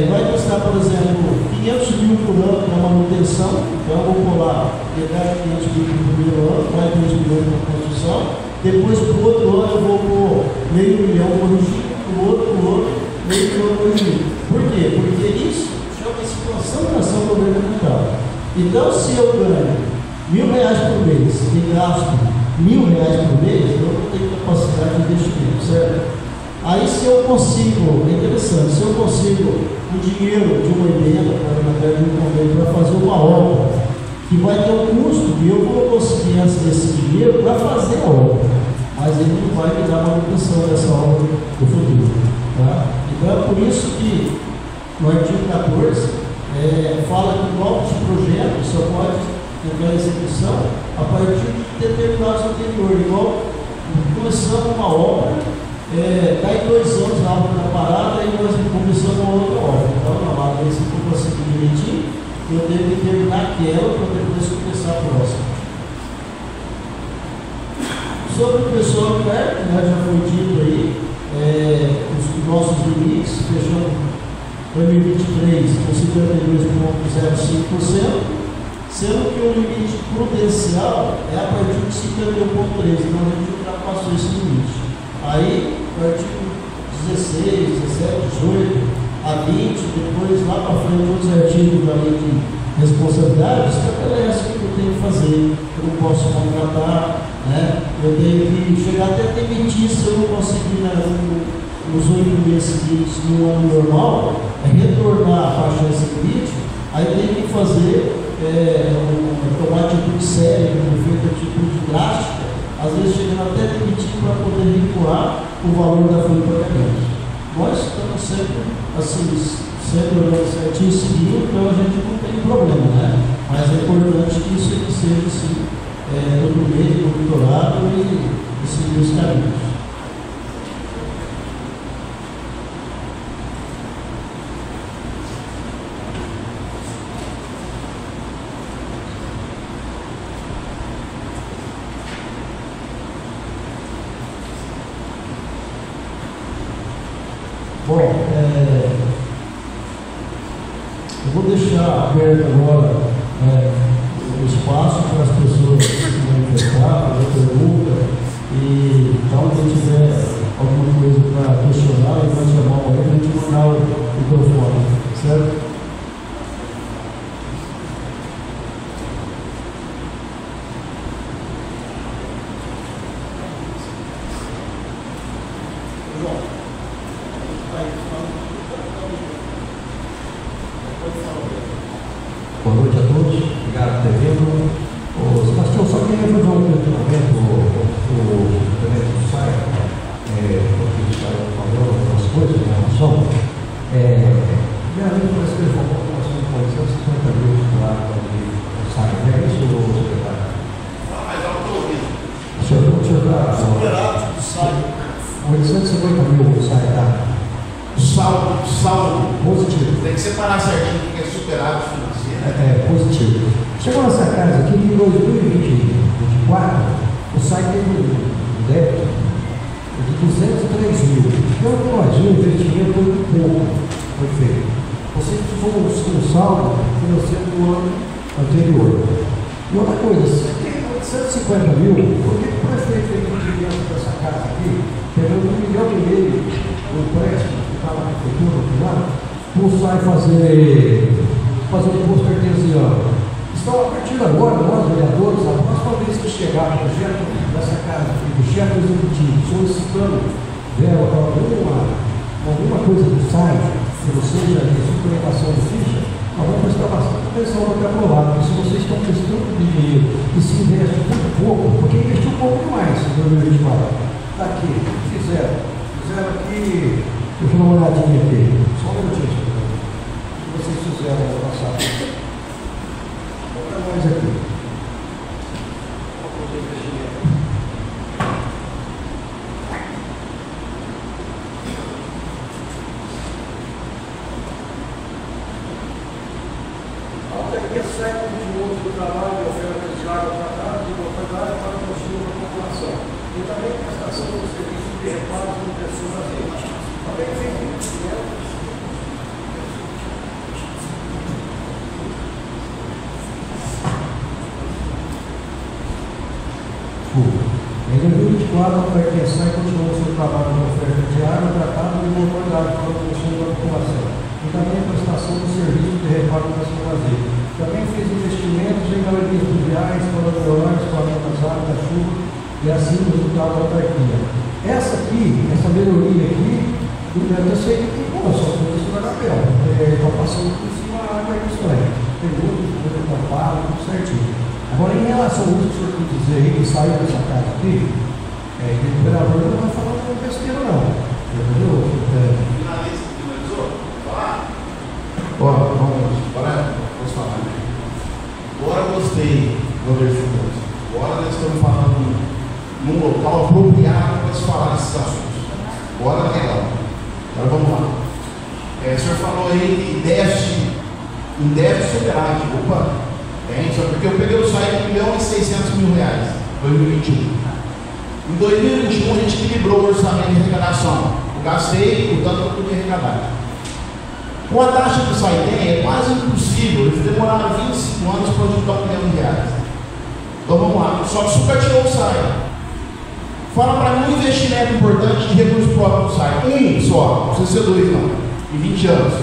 Vai custar, por exemplo, 500 mil por ano para manutenção, então eu vou colar, pegar 500 mil no primeiro ano, mais 2 milhões para construção, depois para o outro ano eu vou pôr meio milhão corrigido, para o outro, meio milhão corrigido. Por quê? Porque isso chama situação de ação governamental. Então, se eu ganho R$1.000 por mês e gasto R$1.000 por mês, eu não tenho capacidade de investimento, certo? Aí, se eu consigo, é interessante, se eu consigo o dinheiro de uma emenda, de um convênio, para fazer uma obra, que vai ter um custo, e eu vou conseguir esse dinheiro para fazer a obra, mas ele não vai me dar manutenção dessa obra no futuro. Tá? Então, é por isso que no artigo 14 fala que novos projetos só pode entrar em execução a partir de determinados anteriores. Igual começamos uma obra, daí 2 anos a obra está parada e nós começamos uma outra obra. Então, na lei, se eu conseguir direitinho, eu devo terminar aquela para depois começar a próxima. Sobre o pessoal perto, já foi dito aí, os nossos limites, fechando 2023 com 52,05%, sendo que o limite prudencial é a partir de 51,13%, então a gente ultrapassou esse limite. Aí, o artigo 16, 17, 18, a 20, depois lá para frente, outros artigos da lei de responsabilidade, estabelece o que eu tenho que fazer, eu não posso contratar, né? Eu tenho que chegar até demitir se eu não conseguir nos 8 meses seguintes no ano normal, retornar a baixar esse limite, aí tem que fazer tomar atitude séria, feita atitude drástica, às vezes chegando até demitir para poder recuar o valor da folha de pagamento. Nós estamos sempre assim, sempre olhando certinho, seguindo, então a gente não tem problema, né? Mas é importante que isso seja assim, todo mês monitorado e seguir os caminhos. Bom, eu vou deixar aberto agora o espaço para as pessoas se manifestar, fazer pergunta, e então quem tiver alguma coisa para questionar, ele vai chamar o a gente mandar o microfone, certo? Boa noite a todos, obrigado por ter vindo. Sebastião, só queria fazer um questionamento, o do SAI, porque ele está falando algumas coisas em relação. Primeiramente, parece que ele falou que nós temos 450 mil titulares do SAI, não é isso, secretário? Não, mas eu estou ouvindo. O senhor está... Superávit do SAI. 850 mil do SAI, tá? Saldo Positivo. tem que separar certinho o que é superávit financeiro. Positivo. Chegou nessa casa aqui em 2024, o SAI teve um débito de 203 mil. Então, imagina, o investimento foi muito pouco, foi feito. Você precisou um saldo financeiro do ano anterior. E outra coisa, se tem 850 mil, por que o prefeito tem dinheiro dessa casa aqui, pegando R$1,5 milhão do empréstimo que está na prefeitura, para o SAI fazer o imposto artesiano? Então, a partir de agora, nós, vereadores, a próxima vez que chegar o projeto dessa casa aqui, do chefe executivo, solicitando alguma coisa do site, que não seja de suplementação de ficha, nós vamos prestar bastante atenção no que é aprovado, porque se vocês estão prestando dinheiro e se investe muito pouco, porque investiu um pouco demais em 2024. Está aqui, fizeram aqui, deixa eu dar uma olhadinha aqui, só um minutinho, o que vocês fizeram no passado. Mais aqui. Autarquia segue de uso do trabalho de oferta de água tratada de propriedade para o consumo da população. E também prestação do serviço de reparo de pessoas azeite. Também tem investimento. Em 2024, a autarquia SAI continuou seu trabalho de oferta de água tratada de boa qualidade para o consumo da população. e também a prestação do serviço de reparo da sua lazer. Também fez investimentos em galerias fluviais, colaboradores, das águas, da chuva, e assim o resultado da autarquia. Essa melhoria aqui, eu sei que, pô, só foi isso na papel, está passando por cima a água aí, pegou, tudo tampado, tudo certinho. Agora, em relação ao uso que o senhor quis dizer aí, que saiu dessa casa aqui, o vereador não vai falar com besteira, não. Entendeu? Vamos falar. Agora eu gostei do versículo. Agora nós estamos falando num local apropriado para se falar desses assuntos. Agora legal. Agora vamos lá. O senhor falou aí de déficit superávit. Opa, só porque eu peguei o site de R$1.600.000, 2021. Em 2021 a gente equilibrou o orçamento de arrecadação. Eu gastei o tanto que eu podia arrecadar. Com a taxa do SAIDEM é quase impossível, eles demoraram 25 anos para juntar R$1 milhão. Então vamos lá, só que sucateou o SAI. Fala para mim um investimento importante de recursos próprios do SAI. Só, não precisa ser 2 não, em 20 anos.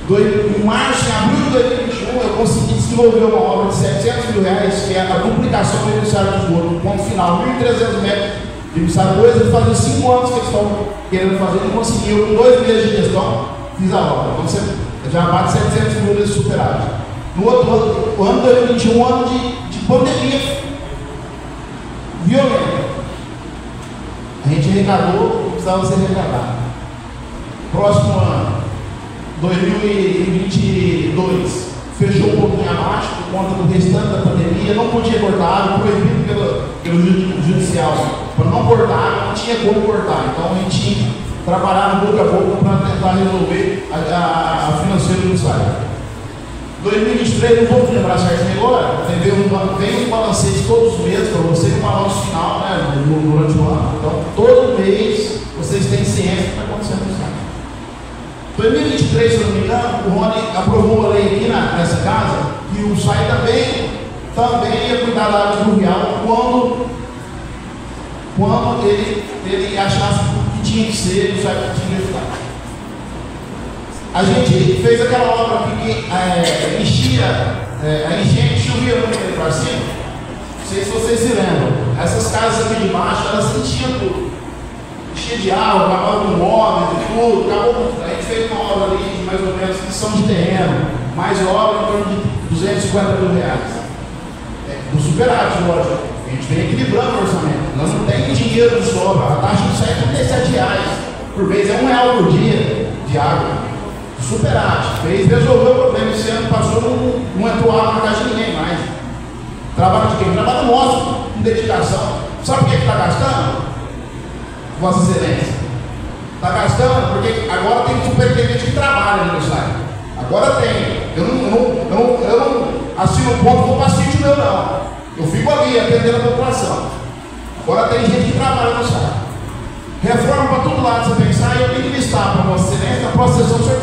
Em março, em abril de 2021, eu consegui desenvolver uma obra de R$700 mil, que é a duplicação do emissário de esgoto, no ponto final, 1.300 metros de emissário 2, eles fazem 5 anos que eles estão querendo fazer, não conseguiu, com 2 meses de gestão, fiz a obra. Então você já bate 700 mil de superávit. No outro ano, o ano de 2021, um ano de pandemia violenta. A gente arrecadou o que precisava ser arrecadado. Próximo ano, 2022, fechou um pouquinho abaixo por conta do restante da pandemia, não podia cortar água, proibido pelo judicial. Para não cortar água, não tinha como cortar. Então a gente trabalhava boca a boca para tentar resolver a financeira do SAI. 2023, não vou lembrar certinho agora, vem os balancetes todos os meses para você, o balanço final, né, durante o ano. Então, todo mês vocês têm ciência do que está acontecendo no SAI. 2023, se eu não me engano, o Rony aprovou uma lei aqui nessa casa que o SAI também ia cuidar da área fluvial quando ele achasse que tinha que ser, o SAI tinha que ajudar. A gente fez aquela obra aqui que enchia, a enchente chovia no meio para cima. Não sei se vocês se lembram. Essas casas aqui de baixo, elas enchiam tudo. Enchia de água, acabava com móveis e tudo, acabou com tudo. A gente fez uma obra ali de mais ou menos questão de terreno, mais obra em torno de R$250 mil. Do superávit, lógico. A gente vem equilibrando o orçamento. Nós não temos dinheiro de sobra. A taxa do SAI é R$37 por vez, é R$1 por dia de água. Superávit, resolveu o problema. Esse ano passou, não entrou água na casa de ninguém mais. Trabalho de quem? Trabalho nosso, com dedicação. Sabe por que está gastando? Vossa Excelência. Está gastando porque agora tem superintendente que trabalha no SAI. Agora tem. Eu não assino um ponto, vou para sítio meu, não. Eu fico ali atendendo a população. Agora tem gente que trabalha no SAI. Reforma para todo lado, você pensar, e eu tenho que listar para Vossa Excelência. Na próxima sessão, o senhor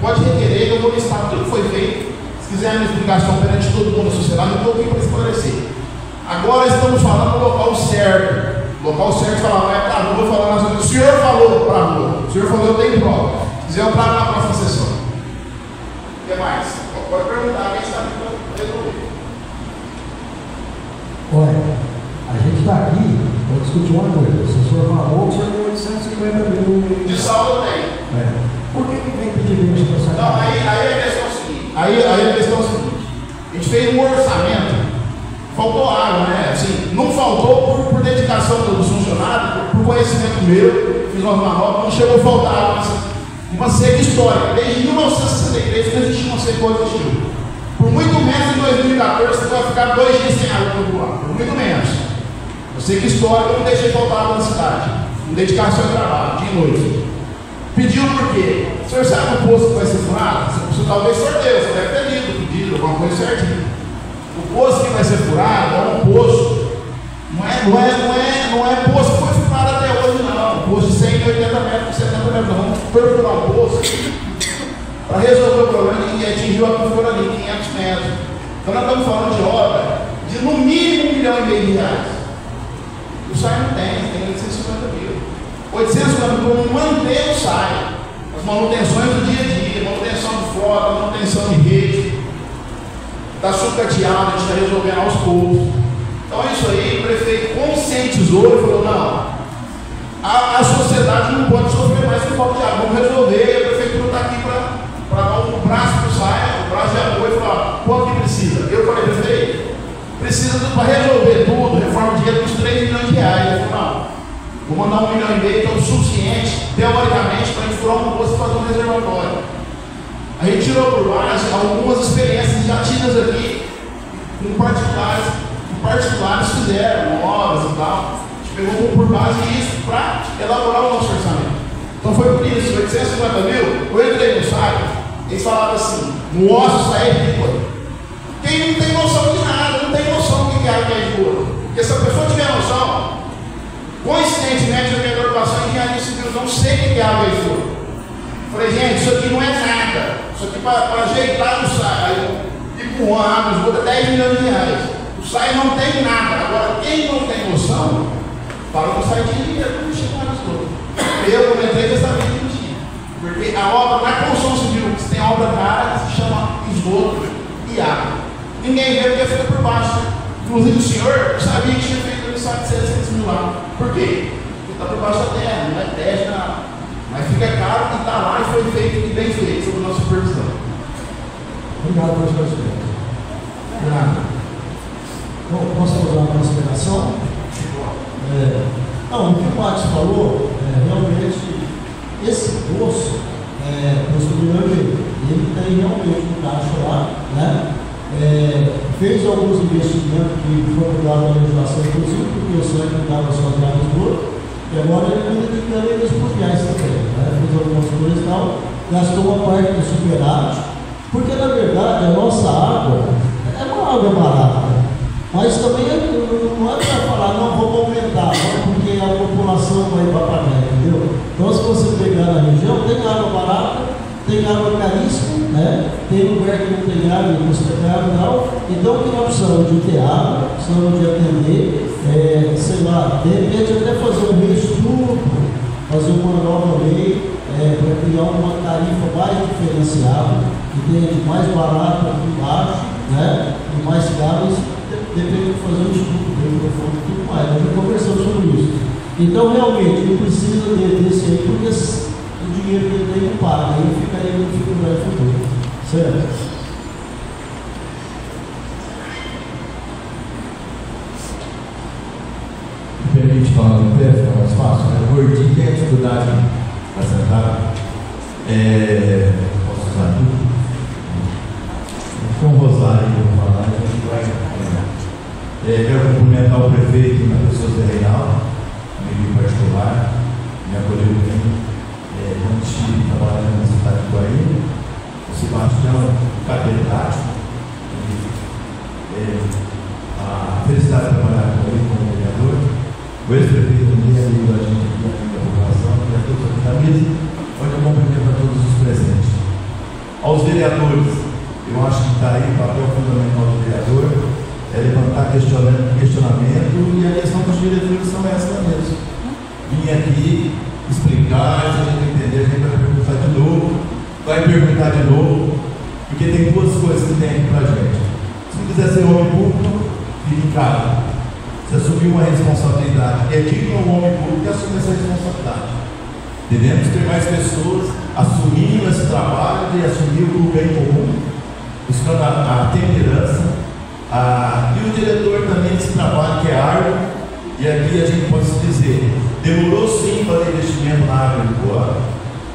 pode requerer, eu vou listar tudo que foi feito. Se quiser uma explicação perante todo mundo da sociedade, eu estou aqui para esclarecer. Agora estamos falando do local certo. O local certo fala, vai para a rua, falando assim, o senhor falou para a rua, o senhor falou, eu tenho prova. Se quiser, eu trago na próxima sessão. O que mais? Pode perguntar, quem sabe que eu resolver. Olha, a gente está aqui para discutir uma coisa. Se o senhor falou, o senhor tem 850 mil. De saldo eu tenho. Por que vem pedir bem para essa Não, aí a questão é o seguinte. Aí a questão é o seguinte. A gente fez um orçamento, faltou água, né? Assim, não faltou por dedicação dos funcionários, por conhecimento meu, fiz umas manobras, não chegou a faltar água. Uma seca histórica. Desde 1963 não existia uma seca desse tipo. Por muito menos em 2014 você vai ficar 2 dias sem água no ar. Por muito menos. Eu sei que histórico eu não deixei faltar água na cidade. Com dedicação ao trabalho, dia e noite. Pediu por quê? O senhor sabe o poço que vai ser furado? Você talvez sorteio, você deve ter lido o pedido, alguma coisa certinha. O poço que vai ser furado é um poço. Não é poço que foi furado até hoje, não. Um poço de 180 metros, 70 metros. Não. Vamos perfurar um poço para resolver o problema e atingir a aquífero ali, 500 metros. Então nós estamos falando de obra de no mínimo R$1,5 milhão. O SAI não tem 850 mil. 850 mil para manter o SAI. Nós manutenções do dia a dia, manutenção de frota, manutenção de rede, está sucateado, a gente está resolvendo aos poucos. Então isso aí, o prefeito conscientizou e falou, não, a sociedade não pode sofrer mais com falta de água, vamos resolver, e a prefeitura está aqui para dar um braço para o SAI, o braço de apoio e falar, quanto que precisa? Eu falei, prefeito, precisa para resolver tudo, reforma de rede dos 3 milhões de reais. Ele falou, não, vou mandar 1,5 milhão, que é o suficiente, teoricamente, para a gente furar um poço e fazer um reservatório. A gente tirou por base algumas experiências já tidas aqui, com particulares fizeram, obras e tal. A gente pegou por base isso para elaborar o nosso orçamento. Então foi por isso, 850 mil, eu entrei no site, eles falavam assim, nossa, é ridículo. Quem não tem noção de nada, não tem noção do que é água escura. Porque se a pessoa tiver noção, coincidentemente, a minha preocupação em engenharia civil, não sei o que é água escura. Falei, gente, isso aqui não é nada. Isso aqui para ajeitar o SAI, empurrando a água escura, 10 milhões de reais. O SAI não tem nada. Agora, quem não tem noção, fala que o SAI tinha dinheiro para mexer com a água escura. Eu comentei que eu sabia que não tinha. Porque a obra, na construção civil, se tem obra cara, se chama esgoto e água. Ninguém vê porque fica por baixo. Inclusive o senhor sabia que tinha feito um ensaio de 700 mil lá. Por quê? Porque está por baixo da terra, não é teste, nada. Mas fica caro e está lá e foi feito e bem feito sob a nossa supervisão. Obrigado pela sua resposta. Obrigado. Bom, posso fazer uma consideração? Não, o que o Max falou, realmente, esse poço, ele tem realmente um caixa lá, né? Fez alguns investimentos que foram dados na legislação, inclusive porque o SAI não dava suas áreas boas, e agora ele ainda tem galerias pluviais também, né? Fez algumas coisas e tal, gastou uma parte do superávit, porque na verdade a nossa água é uma água barata, mas também não é para falar, não, vamos aumentar, porque a população vai pagar, entendeu? Então se você pegar na região, tem água barata, tem água caríssima, né? Tem lugar que não tem água, não custa caro e tal. Então, que nós precisamos de ter água, precisamos de atender, sei lá, de repente até fazer um reestudo, fazer uma nova lei, para criar uma tarifa mais diferenciada, que tenha de mais barato aqui embaixo, né? E mais caro, depende de fazer um estudo, microfone e tudo mais. Nós já conversamos sobre isso. Então, realmente, não precisa desse aí, porque o dinheiro que ele tem não paga, aí ficaria no dificuldade futura. Certo? Me permite falar no pé, fica mais fácil, né? O gordinho tem a dificuldade para sentar. Posso usar tudo? Com o Rosário, eu vou falar, a gente vai. Quero cumprimentar o prefeito na pessoa do Reinaldo, amigo particular, me acolheu bem. Quando estive trabalhando na cidade de Guaíra, o Sebastião, catedrático, a felicidade de trabalhar com ele como vereador, o ex-prefeito também, amigo da gente aqui, amigo da população, e a todos aqui da mesa, onde eu cumprimento a todos os presentes. Aos vereadores, eu acho que está aí o papel fundamental do vereador, é levantar questionamento, e a questão dos diretores são essa mesmo. Vim aqui explicar, se a gente entender, a gente vai perguntar de novo, porque tem duas coisas que tem aqui pra gente. Se não quiser ser homem público, fique em casa. Se assumir uma responsabilidade, é digno ao homem público que assumir essa responsabilidade. Devemos ter mais pessoas assumindo esse trabalho e assumir o bem comum, buscando a temperança, e o diretor também desse trabalho que é árduo, e aqui a gente pode se dizer, demorou sim fazer investimento na área de Boa.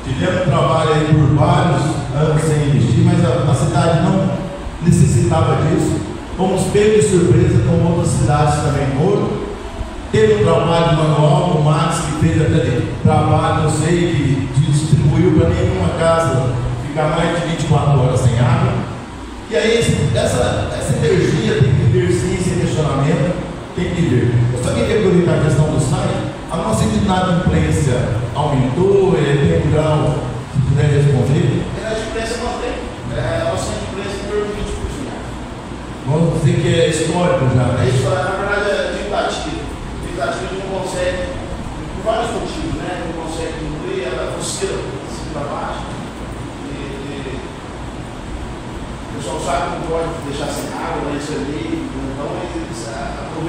Tivemos trabalho aí por vários anos sem investir, mas a cidade não necessitava disso. Fomos pegos de surpresa com outras cidades também. Teve um trabalho manual, o Max que fez até trabalho, não sei, que distribuiu para nenhuma casa ficar mais de 24 horas sem água. E aí essa energia tem que vir sim, esse questionamento tem que vir. Eu só queria aproveitar a questão do site. A nossa inadimplência aumentou, tem um grau, se puder responder. A inadimplência não tem. A nossa inadimplência é por 20%. Vamos dizer que é histórico já, né? Isso, na verdade, é divulgativo. Divulgativo não consegue, por vários motivos, né? Não consegue cumprir, ela oscila de cima para baixo.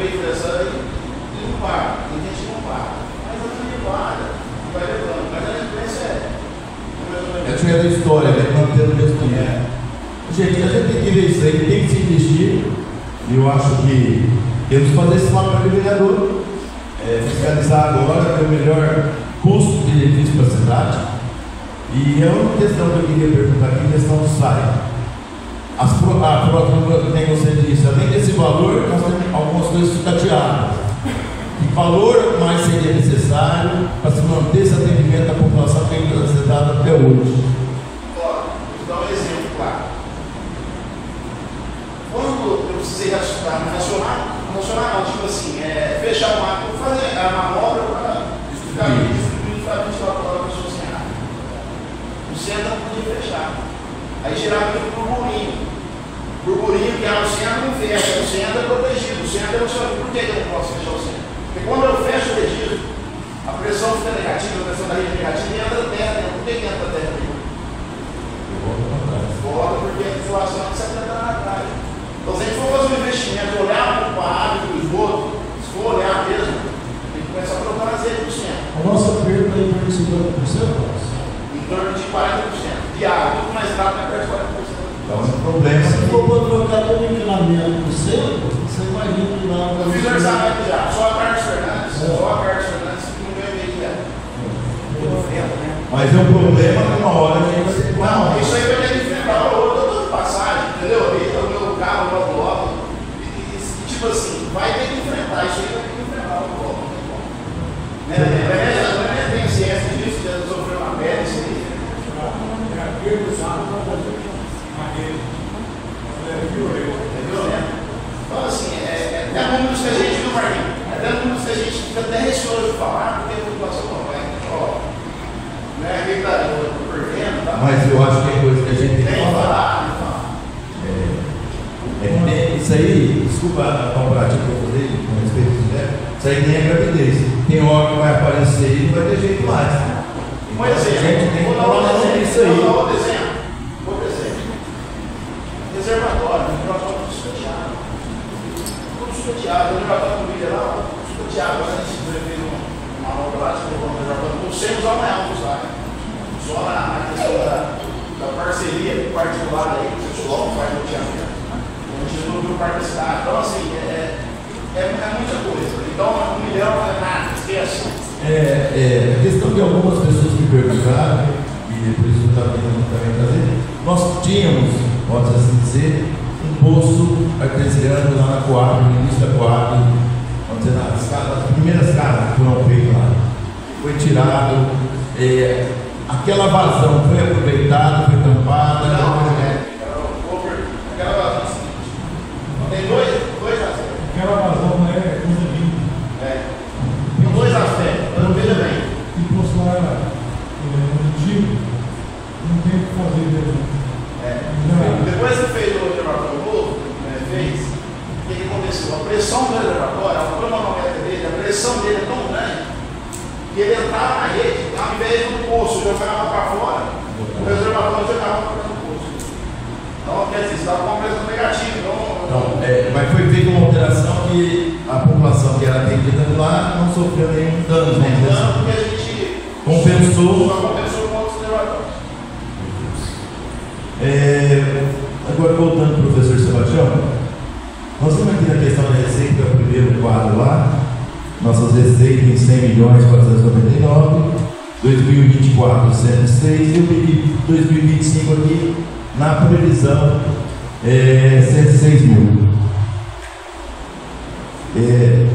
aproveita essa aí e não paga. Tem gente que não paga. Mas a gente paga, vai levando. Mas a diferença é tinha da história, né? Mantendo o mesmo dinheiro. Gente, a gente tem que ver isso aí, tem que se investir. E eu acho que temos que fazer esse papel de vereador. Fiscalizar agora é o melhor custo-benefício para a cidade. E a única questão que eu queria perguntar aqui é a questão do SAI. A frota, nem você disse, além desse valor, nós temos algumas coisas sucateadas. Que valor mais seria necessário para se manter esse atendimento à população que ainda está dado até hoje? Vou dar um exemplo claro. Quando eu precisei racionar não, tipo assim, fechar o mato, fazer a manobra para distribuir para 24 horas para pessoas sem água. O centro não podia fechar. Aí gerava aquele burburinho que era o centro não fecha, o centro é protegido, o centro é o centro. Por que eu não posso fechar o centro? Porque quando eu fecho o registro, a pressão fica negativa, a pressão da rede negativa e entra a terra dentro. Por que entra a terra dentro? Volta porque a inflação é de 70 anos atrás. Então, se a gente for fazer um investimento, olhar para a água do esgoto, se for olhar mesmo, tem que começar a procurar 0%. A nossa perda é em torno de 50%? Em torno de 40%. De água, tudo mais rápido é perto de 40%. Então, é um problema. Se for para trocar todo o inclinamento do centro, você imagina que lá. Eu fiz o orçamento já, só a Carlos Fernandes, que não ganha meio de água. Mas é um problema que uma hora a gente vai ter que não, isso aí vai ter que enfrentar o outro, toda passagem, entendeu? O meu carro, o meu bloco, e tipo assim, vai ter que enfrentar, isso aí vai ter que enfrentar o bloco. Não tem ciência disso, já sofreu uma pele, isso aí. Então, assim, números que a gente viu, Marquinhos, números que a gente fica até receoso de falar, porque a população não vai, não é aquele que está perdendo, tá? Mas eu acho que é coisa que a gente tem que falar. Isso aí, desculpa a comparativa que eu falei com respeito ao Zé, isso aí nem é gravidez. Tem hora que vai aparecer e não vai ter jeito mais. Por exemplo, a gente tem que falar isso aí. Outro exemplo. Reservatório, tudo escoteado. Tudo escoteado, o reservatório do vídeo lá, escoteado. A gente fez uma obra lá, desculpa, um reservatório. Não sei usar o real, só na questão da parceria particular aí, que o pessoal faz no teatro. A gente não viu parte da cidade. Então, assim, é muita coisa. Então, 1 milhão não é nada, esquece. A questão que algumas pessoas me perguntaram, e por isso eu estava tentando também trazer, nós tínhamos, pode assim dizer, um poço artesiano lá na Coab, no início da Coab, vamos dizer, as primeiras casas que foram feitas lá. Foi tirado, aquela vazão foi aproveitada, foi tampada. Aquela vazão tem dois aspectos. Aquela vazão não é coisa limpa. Tem dois aspectos, veja bem. E postar antigo, não tem o que fazer mesmo. Depois que fez o reservatório novo, o que aconteceu? A pressão do reservatório, a cronométrica dele, a pressão dele é tão grande que ele entrava na rede, ao invés do poço, jogava para fora, o reservatório jogava para dentro do poço. Então, quer dizer, estava com uma pressão negativa. Mas foi feita uma alteração que a população que era atendida lá não sofreu nenhum dano. Porque a gente compensou com outros reservatórios. Agora, voltando para o professor Sebastião, nós estamos aqui na questão da receita, que é o primeiro quadro lá. Nossas receitas em 100 milhões 499, 2024 106 e 2025 aqui na previsão 106 mil. É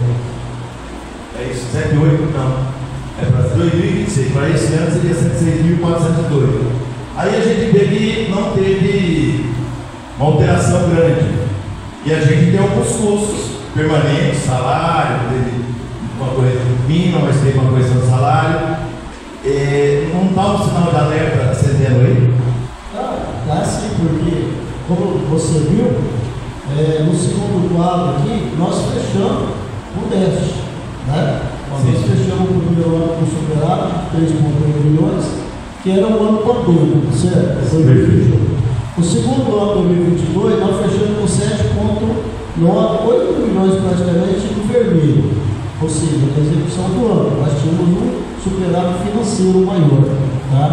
isso, 108 não. É para 2026, para esse ano seria 106.402. Aí a gente vê que não teve uma alteração grande. E a gente tem alguns custos permanentes, salário, teve uma correção mínima, mas teve uma correção de salário. Não está um sinal de alerta acendendo aí? Dá sim, porque, como você viu, no segundo quadro aqui, nós fechamos o déficit. Né? Nós fechamos o primeiro ano com superávit de 3,1 milhões, que era um ano pandêmico, certo? O segundo ano de 2022, nós fechamos com 7,9, 8 milhões praticamente no superávit financeiro maior. Tá?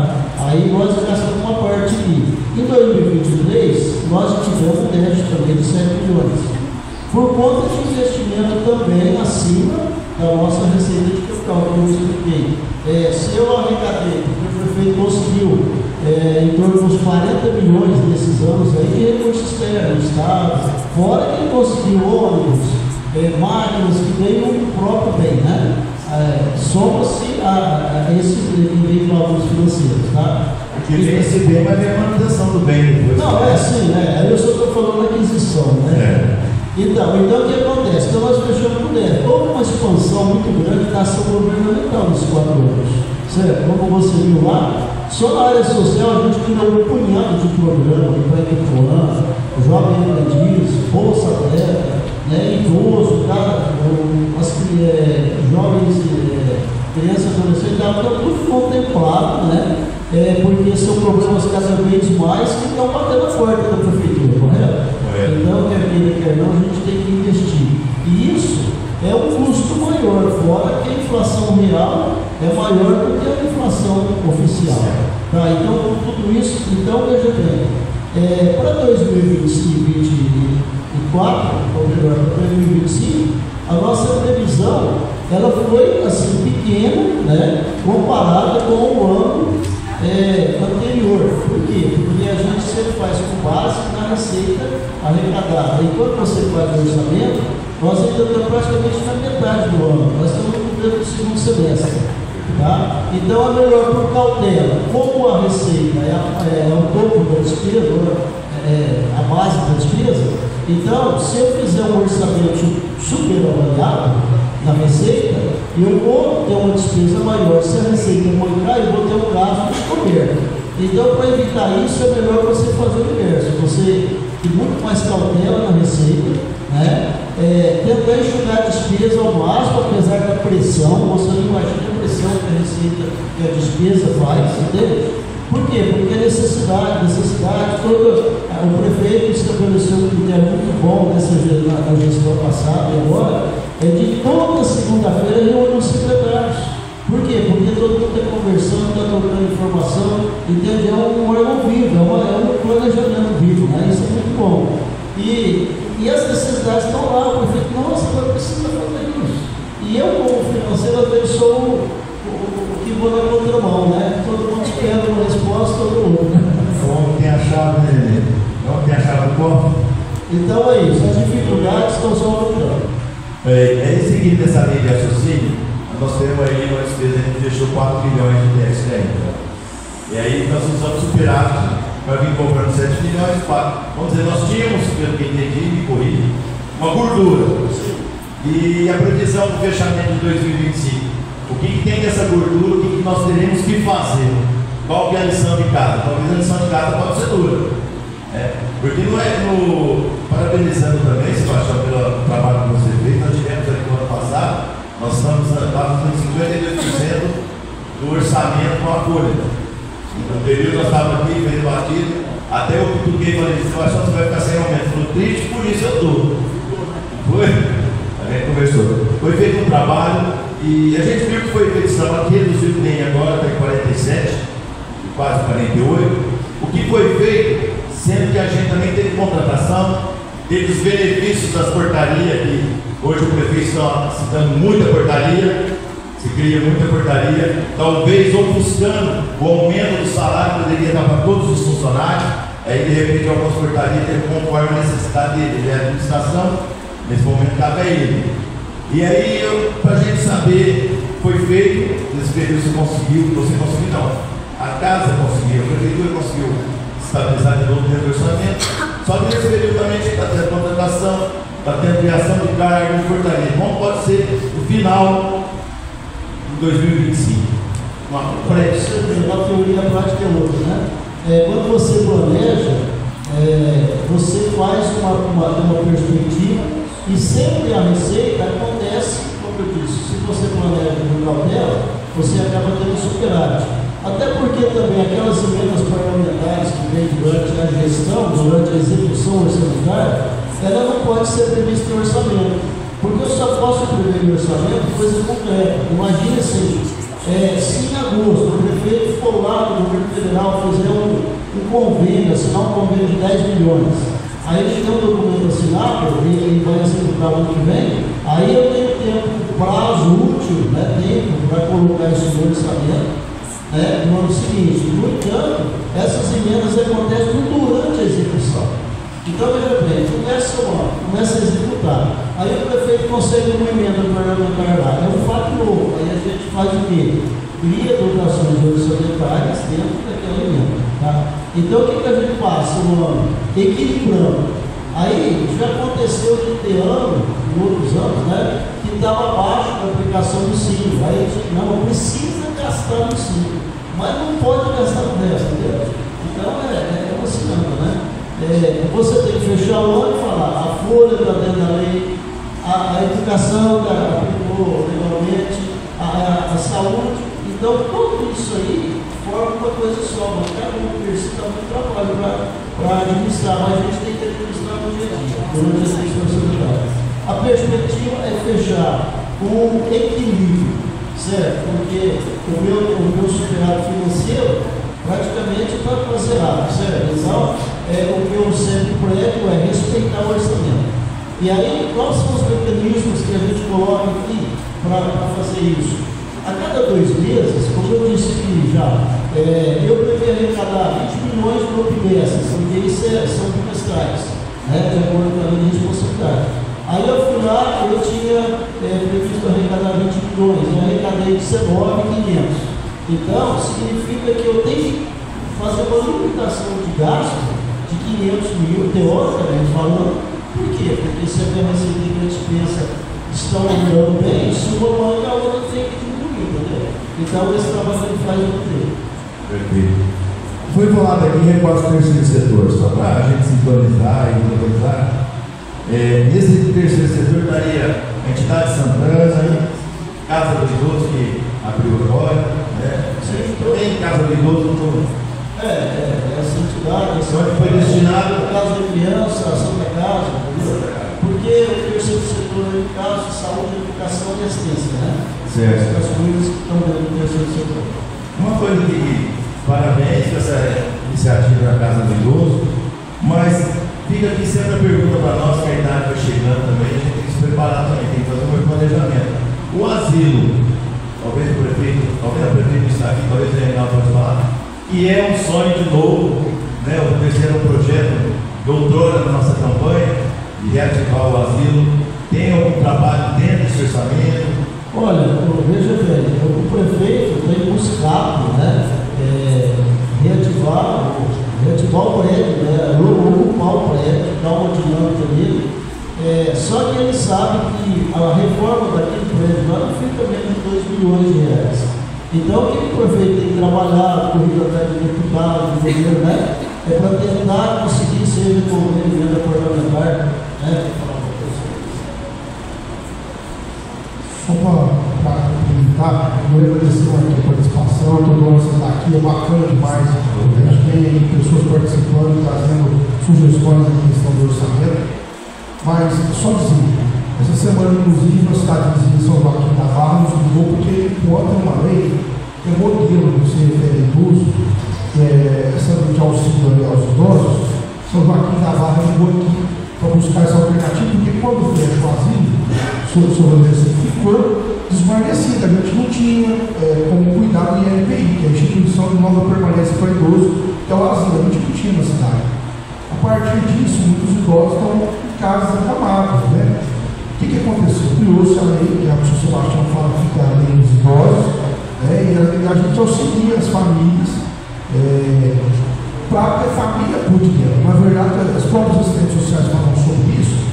Aí nós gastamos uma parte ali. Em 2023, nós tivemos um déficit também de 7 milhões. Por conta de investimento também acima da nossa receita de capital, que eu expliquei. Se eu arrecadei, porque o prefeito conseguiu em torno dos 40 milhões nesses anos aí de recursos externos, Estado, fora que ele conseguiu ônibus, máquinas que veio o próprio bem, né? Soma-se a esses valores financeiros, tá? Porque vem esse bem, mas vem a manutenção do bem depois. Não, assim, eu só estou falando da aquisição, né? Então, o que acontece? Então nós fechamos com 10. Houve uma expansão muito grande da ação governamental nesses 4 anos. Certo? Como você viu lá, só na área social a gente criou um punhado de programas, o Pai Plan, Jovem Aprendiz, Bolsa Atleta, idoso, jovens, crianças e adolescentes, está tudo contemplado, né? Porque são problemas cada vez mais que estão batendo a porta da prefeitura, correto? Então, quer queira, quer não, a gente tem que investir. E isso é um custo maior, fora que a inflação real é maior do que a inflação oficial. Tá? Então, com tudo isso, veja bem, para 2024, ou melhor, para 2025, a nossa previsão ela foi assim, pequena, né, comparada com o ano anterior. Por quê? Porque a gente sempre faz com base na receita arrecadada. Enquanto você faz o orçamento, nós ainda estamos praticamente na metade do ano. Nós estamos no começo do segundo semestre. Tá? Então é melhor por cautela. Como a receita é o topo da despesa, a base da despesa, então se eu fizer um orçamento super avaliado na receita, eu vou ter uma despesa maior. Se a receita aumentar, eu vou ter um gasto descoberto. Então, para evitar isso, é melhor você fazer o inverso. Você ter muito mais cautela na receita, né? Tentar enxugar a despesa ao máximo, apesar da pressão. Você não imagina a pressão que a receita, que a despesa faz, entende? Por quê? Porque a necessidade, o prefeito estabeleceu um critério muito bom na gestão passada e agora, de toda segunda-feira reúne os secretários. Por quê? Porque todo mundo está conversando, está trocando informação, entende? É um órgão vivo, é um planejamento vivo, né? Isso é muito bom. E as necessidades estão lá, o prefeito, nossa, agora precisa fazer isso. E eu, como financeiro, às vezes sou o que vou na contramão, né? Todo mundo espera uma resposta, todo mundo. Como tem a chave, não tem a chave do corpo? Então é isso, as dificuldades estão só aumentando. Em seguida dessa lei de raciocínio, nós temos aí uma despesa, a gente fechou 4 milhões de déficit ainda. E aí nós usamos superávit para vir comprando 7 milhões, vamos dizer, nós tínhamos, pelo que entendi, me corrija, uma gordura. E a previsão do fechamento de 2025, o que tem dessa gordura, o que nós teremos que fazer? Qual que é a lição de casa? Talvez a lição de casa pode ser dura. Porque não parabenizando também, Sebastião, pelo trabalho que você fez, nós tivemos aqui no ano passado, nós estamos em 52% do orçamento com a folha. No período nós estávamos aqui, fez batido, até eu cutuquei e falei, Sebastião, você vai ficar sem aumento. Falou, triste, por isso eu estou. Foi? A gente conversou. Foi feito um trabalho e a gente viu que foi feito esse trabalho, que reduziu bem agora, está em 47, quase 48. O que foi feito, sendo que a gente também teve contratação, teve os benefícios das portarias, que hoje o prefeito está citando muita portaria, se cria muita portaria, talvez ofuscando o aumento do salário que poderia dar para todos os funcionários, aí de repente algumas portarias conforme a necessidade dele, a administração, nesse momento cabe a ele. E aí, para a gente saber, foi feito, nesse período você conseguiu não, a casa conseguiu, a prefeitura conseguiu estabilizar de novo o orçamento, só que nesse período também a gente está tendo contratação, está tendo criação de cargos de portaria. Como pode ser no final de 2025? Uma teoria, a prática é outra, né? Quando você planeja, você faz uma perspectiva e sempre a receita acontece, como eu disse, se você planeja com cautela, você acaba tendo superávit. Até porque também aquelas emendas parlamentares que vem durante a gestão, durante a execução orçamentária, ela não pode ser prevista em orçamento. Porque eu só posso prever em orçamento coisa concreta. Imagina assim, se em agosto o prefeito for lá do governo federal fizer um convênio, assinar um convênio de 10 milhões, aí ele tem um documento assinado, ele vai executar o ano que vem, aí eu tenho tempo, prazo útil, né, tempo para colocar isso no orçamento, né, no ano seguinte. No entanto, essas emendas acontecem durante a execução. Então, veja bem, começa a executar. Aí o prefeito consegue uma emenda parlamentar lá. É um fato novo. Aí a gente faz o quê? Cria dotações orçamentárias dentro daquela emenda. Tá? Então, o que a gente passa no ano? Equilibrando. Aí, já aconteceu de ter ano, em outros anos, né, que estava abaixo da aplicação do CIO. Aí a gente não precisa gastar no CIO, mas não pode gastar no resto, entendeu? Então, é uma cinema, né? Você tem que fechar o ano e falar, a folha está dentro da lei, a educação aplicou legalmente, a saúde. Então, tudo isso aí forma uma coisa só, mas cada um precisa muito trabalho para administrar, mas a gente tem que administrar no dia a dia, durante a responsabilidade. A perspectiva é fechar com equilíbrio, certo? Porque o meu superávit financeiro praticamente está zerado, certo? Então, o que eu sempre prego é respeitar o orçamento. E aí, quais são os mecanismos que a gente coloca aqui para fazer isso? A cada 2 meses, como eu disse aqui já, eu prefiro arrecadar 20 milhões por OPS, porque isso são trimestrais, né, de acordo com a minha responsabilidade. Aí eu fui lá, eu tinha previsto arrecadar 20 milhões, eu arrecadei 19.500. Então, significa que eu tenho que fazer uma limitação de gasto de 500 mil, teoricamente falando. Por quê? Porque se a minha receita e a despesa estão andando bem, se uma manga, a outra tem que diminuir, entendeu? Então, esse trabalho ele faz no tempo. Perfeito. Foi falado aqui em recurso do terceiro setor, só para a gente sintonizar e valorizar. Nesse terceiro setor estaria a entidade Santana, Casa do Idoso, que abriu agora, né? Também Casa do Idoso, essa entidade, onde foi destinado a Casa da Criança, a Santa Casa, porque o terceiro setor é o caso de saúde, educação e assistência, né? Certo. As coisas que estão dentro do terceiro setor. Uma coisa que, parabéns por essa iniciativa da Casa do Idoso, mas fica aqui sempre a pergunta para nós, que a idade vai chegando também, a gente tem que se preparar também, tem que fazer um planejamento. O asilo, talvez o prefeito está aqui, talvez o Reinaldo pode falar, que é um sonho de novo, né? O terceiro projeto de outrora na nossa campanha, de reativar o asilo. Tem algum trabalho dentro desse orçamento? Olha, veja bem, o prefeito tem buscado, né, reativar o prédio, né, ocupar o prédio, dar uma dinâmica nele. Só que ele sabe que a reforma daquele prédio lá não fica menos de 2 milhões de reais. Então, o que o prefeito tem que trabalhar, corrida até de deputado, de governo, né, é para tentar conseguir ser resolvido em emenda parlamentar, né? Só para complementar, eu agradecer aqui a participação, todo mundo está aqui, é bacana demais. A gente tem pessoas participando, trazendo sugestões na questão do orçamento. Mas, só dizer, essa semana, inclusive, a cidade de São Joaquim da Barra nos ligou porque encontra uma lei, que é modelo do se refere a idoso, essa de auxílio aos idosos. São Joaquim da Barra ligou aqui para buscar essa alternativa, porque quando fecha o asilo, sobre ficou desguarnecido, a gente não tinha como cuidar do INPI, que é a Instituição de Nova Permanência para Idoso, que é o asilo, a gente não tinha na cidade. A partir disso, muitos idosos estão em casas acamadas, né? O que aconteceu? Criou-se a lei, que a professora Sebastião fala que é a lei dos idosos, e a gente auxilia as famílias para ter família cotidiana. Na verdade, as próprias assistentes sociais falam sobre isso,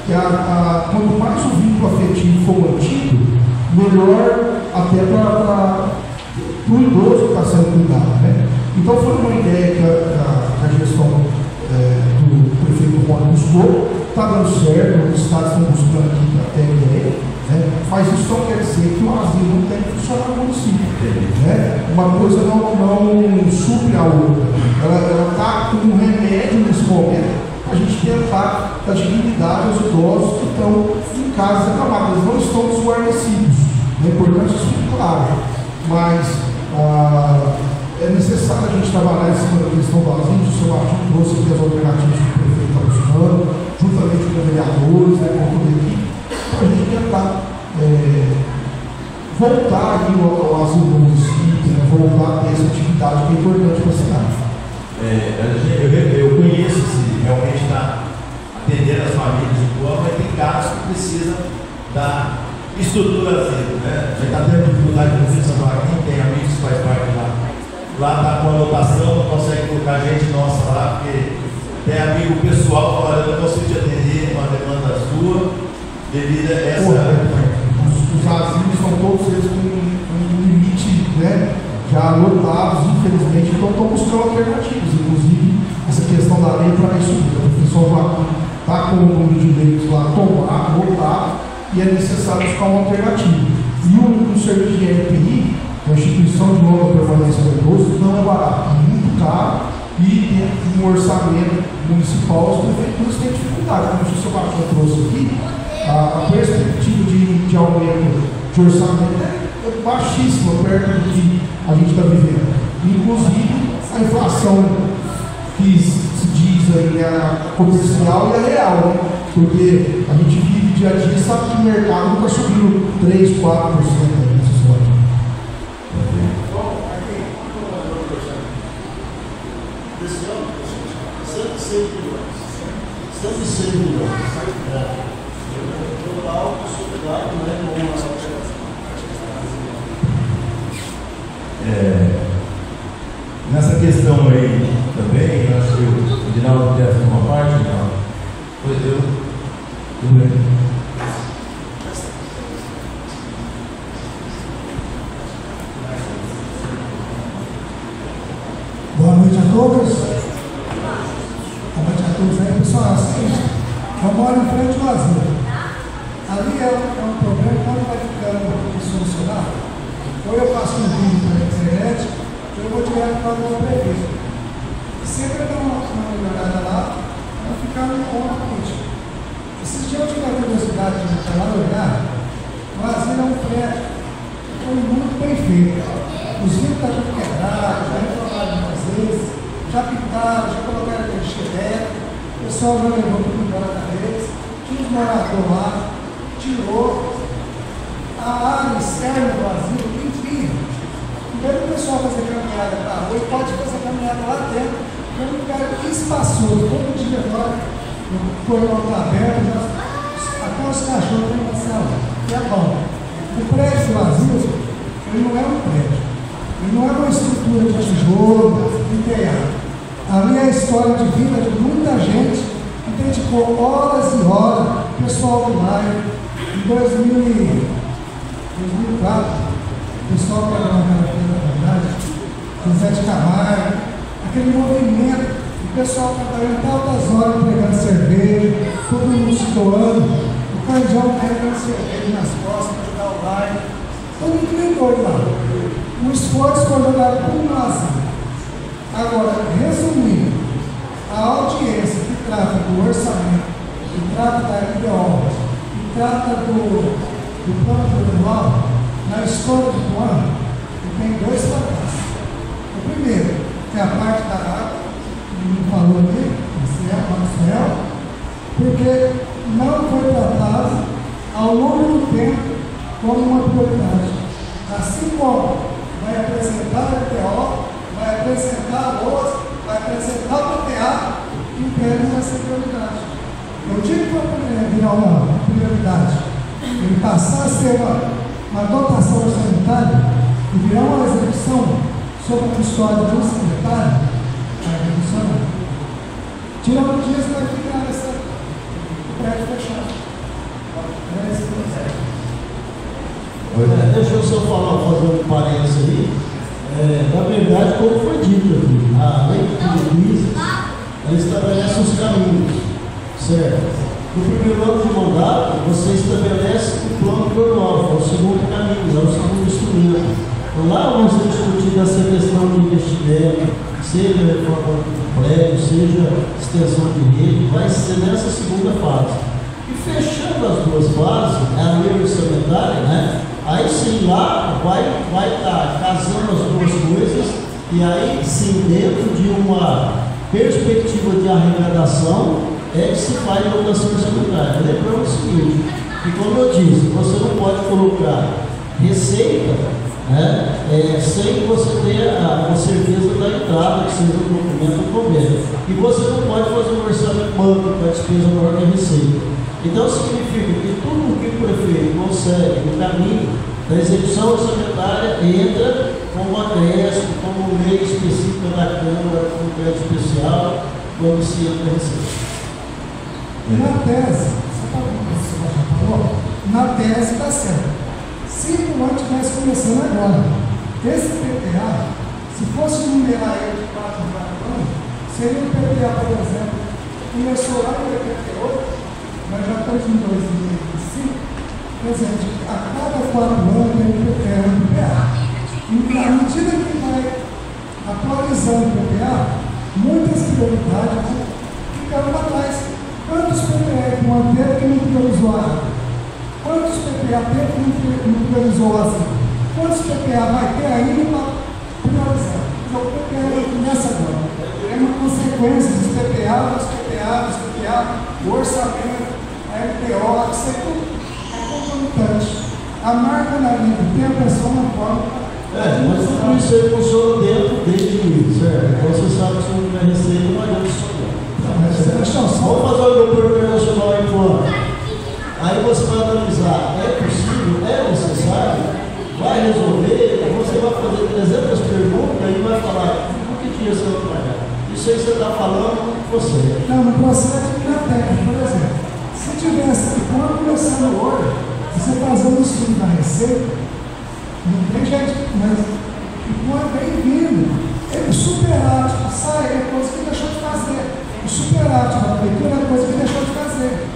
que quanto mais o vínculo afetivo for mantido, melhor até para o idoso que está sendo cuidado, né? Então foi uma ideia que a gestão do prefeito Rony buscou, está dando certo, os estados estão buscando aqui até a ideia, né? Mas isso não quer dizer que o asilo não tem que funcionar no município, né? Uma coisa não supre a outra, ela está com um remédio nesse momento, a gente tentar dar dignidade aos idosos que estão em casas acamadas, eles não estão desguarnecidos. É importante isso ficar claro. mas é necessário a gente trabalhar em cima da questão do asilo. O seu Martinho trouxe aqui as alternativas que o prefeito está buscando, juntamente com os vereadores, né, com toda a equipe, para a gente tentar voltar aí ao asilo do município, né, voltar a ter essa atividade que é importante para a cidade. Eu conheço se realmente está atendendo as famílias de boa, mas tem casos que precisam da estrutura assim, né? A gente está tendo dificuldade de construção para quem tem amigos que faz parte lá. Lá está com a lotação, não consegue colocar gente nossa lá, porque tem amigo pessoal falando, eu não consigo te atender uma demanda sua, devido a essa. Os asilos são todos eles com um limite, né, já lotados, infelizmente, então estão buscando alternativas, inclusive essa questão da lei para isso. O professor Joaquim está com o número de leitos lá tomado, lotado, e é necessário buscar uma alternativa. E o serviço de LPI, a instituição de longa permanência do idoso, não é barato, é muito caro e tem um orçamento municipal, as prefeituras têm dificuldade. Como o professor Joaquim trouxe aqui, a perspectiva de aumento de orçamento é baixíssima perto do que a gente está vivendo. Inclusive, a inflação que se diz aí é comercial e é real, né? Porque a gente vive dia a dia e sabe que o mercado não está subindo 3, 4% aí nesses anos. Esse ano, 106 milhões. 106 milhões. Total consolidado, né, com uma nessa questão aí também, eu acho que o Edinaldo quer fazer uma parte, não? Pois tudo bem. Boa noite a todos. Boa noite a todos aí, pessoal. Eu moro em frente ao asilo. Ali é um problema que não vai ficando solucionado. Ou eu faço um vídeo na internet, ou eu vou direto para o prefeito. Sempre dá uma melhorada lá, para ficar no ponto político. Esses dias eu tive a curiosidade de ir lá olhar. O asilo é um prédio que foi muito bem feito. Os vidros estão tudo quebrados, já reclamaram muitas vezes, já pintaram, já colocaram aquele xereto, o pessoal já levou tudo embora da vez, tinha uns moradores lá, tirou a área externa do asilo, enfim. Em vez do pessoal fazer caminhada para a rua, ele pode fazer caminhada lá dentro, que é um lugar espaçoso, todo dia agora, o portão está aberto, até os cachorros têm uma sala, que é bom. O prédio do asilo, ele não é um prédio. E não é uma estrutura de tijolo, de telhado. Ali é a história de vida de muita gente que dedicou horas e horas, o pessoal do bairro, em 2004, o pessoal que era uma verdade, José de Camargo, aquele movimento, o pessoal trabalhando altas horas entregando cerveja, todo mundo se doando, o Candião pegando cerveja nas costas para ajudar o bairro, todo mundo ligou lá. O esforço foi jogado por nós. Agora, resumindo, a audiência que trata do orçamento, que trata da IDO, que trata do plano plurianual, na história do plano, tem dois fracassos. O primeiro, que é a parte da água, que não falou ali, Marcel, porque não foi tratado ao longo do tempo como uma prioridade. Assim como vai apresentar o EPO, vai apresentar a lousa, vai apresentar o PTA, e o prédio vai ser prioridade. Eu digo para virar uma prioridade, ele passar a ser uma dotação orçamentária e virar uma execução sob a custódia de um secretário, a execução, tirando dias vai ficar o prédio fechado. É isso que eu quero. Deixa eu só fazer um parênteses aí. Na verdade, como foi dito aqui, a lei de diretrizes, ela estabelece os caminhos, certo? No primeiro ano de mandato, você estabelece o plano plurianual, que é o segundo caminho, é o segundo instrumento. Então, lá vamos discutir essa questão de investimento, seja reforma do prédio, seja extensão de rede, vai ser nessa segunda fase. E fechando as duas fases, a lei orçamentária, né? Aí sim, lá vai estar casando as duas coisas, e aí sim, dentro de uma perspectiva de arrecadação, é que se faz a dotação orçamentária. Lembrando o seguinte, que como eu disse, você não pode colocar receita, né, sem você ter a certeza da entrada, que seja um documento do governo. E você não pode fazer um orçamento banco para a despesa maior que a receita. Então significa que tudo o que o prefeito consegue no caminho da execução orçamentária entra como acréscimo, como lei específica da Câmara, como crédito especial, quando se entra a receita. Na tese, você já falou, na tese está certo. Se o ano estivesse começando agora, esse PPA, se fosse numerar ele de 4 em 4 anos, seria um PPA, por exemplo, começou lá em 88, nós já estamos em 2025, quer dizer, a cada 4 anos tem um PPA. E à medida que vai atualizando o PPA, muitas prioridades ficaram para trás. Quantos PPA manteve que não priorizou a água? Quantos PPA teve que não priorizou a azul? Quantos PPA vai ter ainda para priorizar? Então o PPA começa agora. É uma consequência dos PPA, o orçamento, a LPO, isso é tudo concomitante. A marca na linha do tempo é só uma forma. Mas tudo isso aí funciona dentro desde certo? Então você sabe que se não tiver receita, não adianta estudar. Vamos fazer o aeroporto internacional em plano. Aí você vai analisar, é possível, é necessário, vai resolver, você vai fazer 300 perguntas e vai falar, por que dinheiro você vai pagar? Isso aí você está falando com você. Não, no processo de técnica, por exemplo, se tivesse, quando começando hoje, você fazendo o estudo da receita, não tem jeito, mas é bem-vindo. O superávit sai, é coisa que deixou de fazer. O superávit da prefeitura é coisa que deixou de fazer.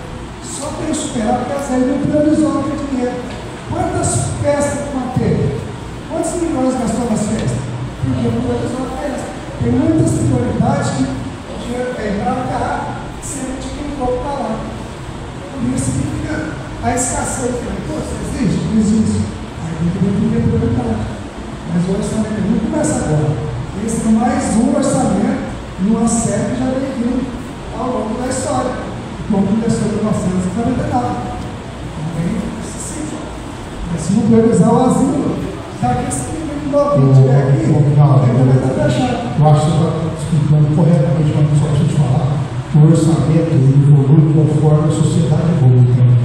Só tem o superávit porque ele não priorizou aquele dinheiro. Quantas festas manteve? Quantos milhões gastou nas festas? Porque não priorizou a festa. Tem muitas prioridades que o dinheiro vem para cá, sempre tinha um pouco para lá. Por isso significa a escassez de recursos existe? Não existe. Aí tem que definir a prioridade. Mas o orçamento não começa agora. Esse é mais um orçamento numa série que já vem vindo ao longo da história. Como começou em 1949. Também precisa. Mas se não priorizar o asilo, daqui a 5 minutos tiver aqui, ainda vai estar fechado. Eu acho que você está explicando corretamente, mas só deixa eu te falar que o orçamento evolui conforme a sociedade evolui também.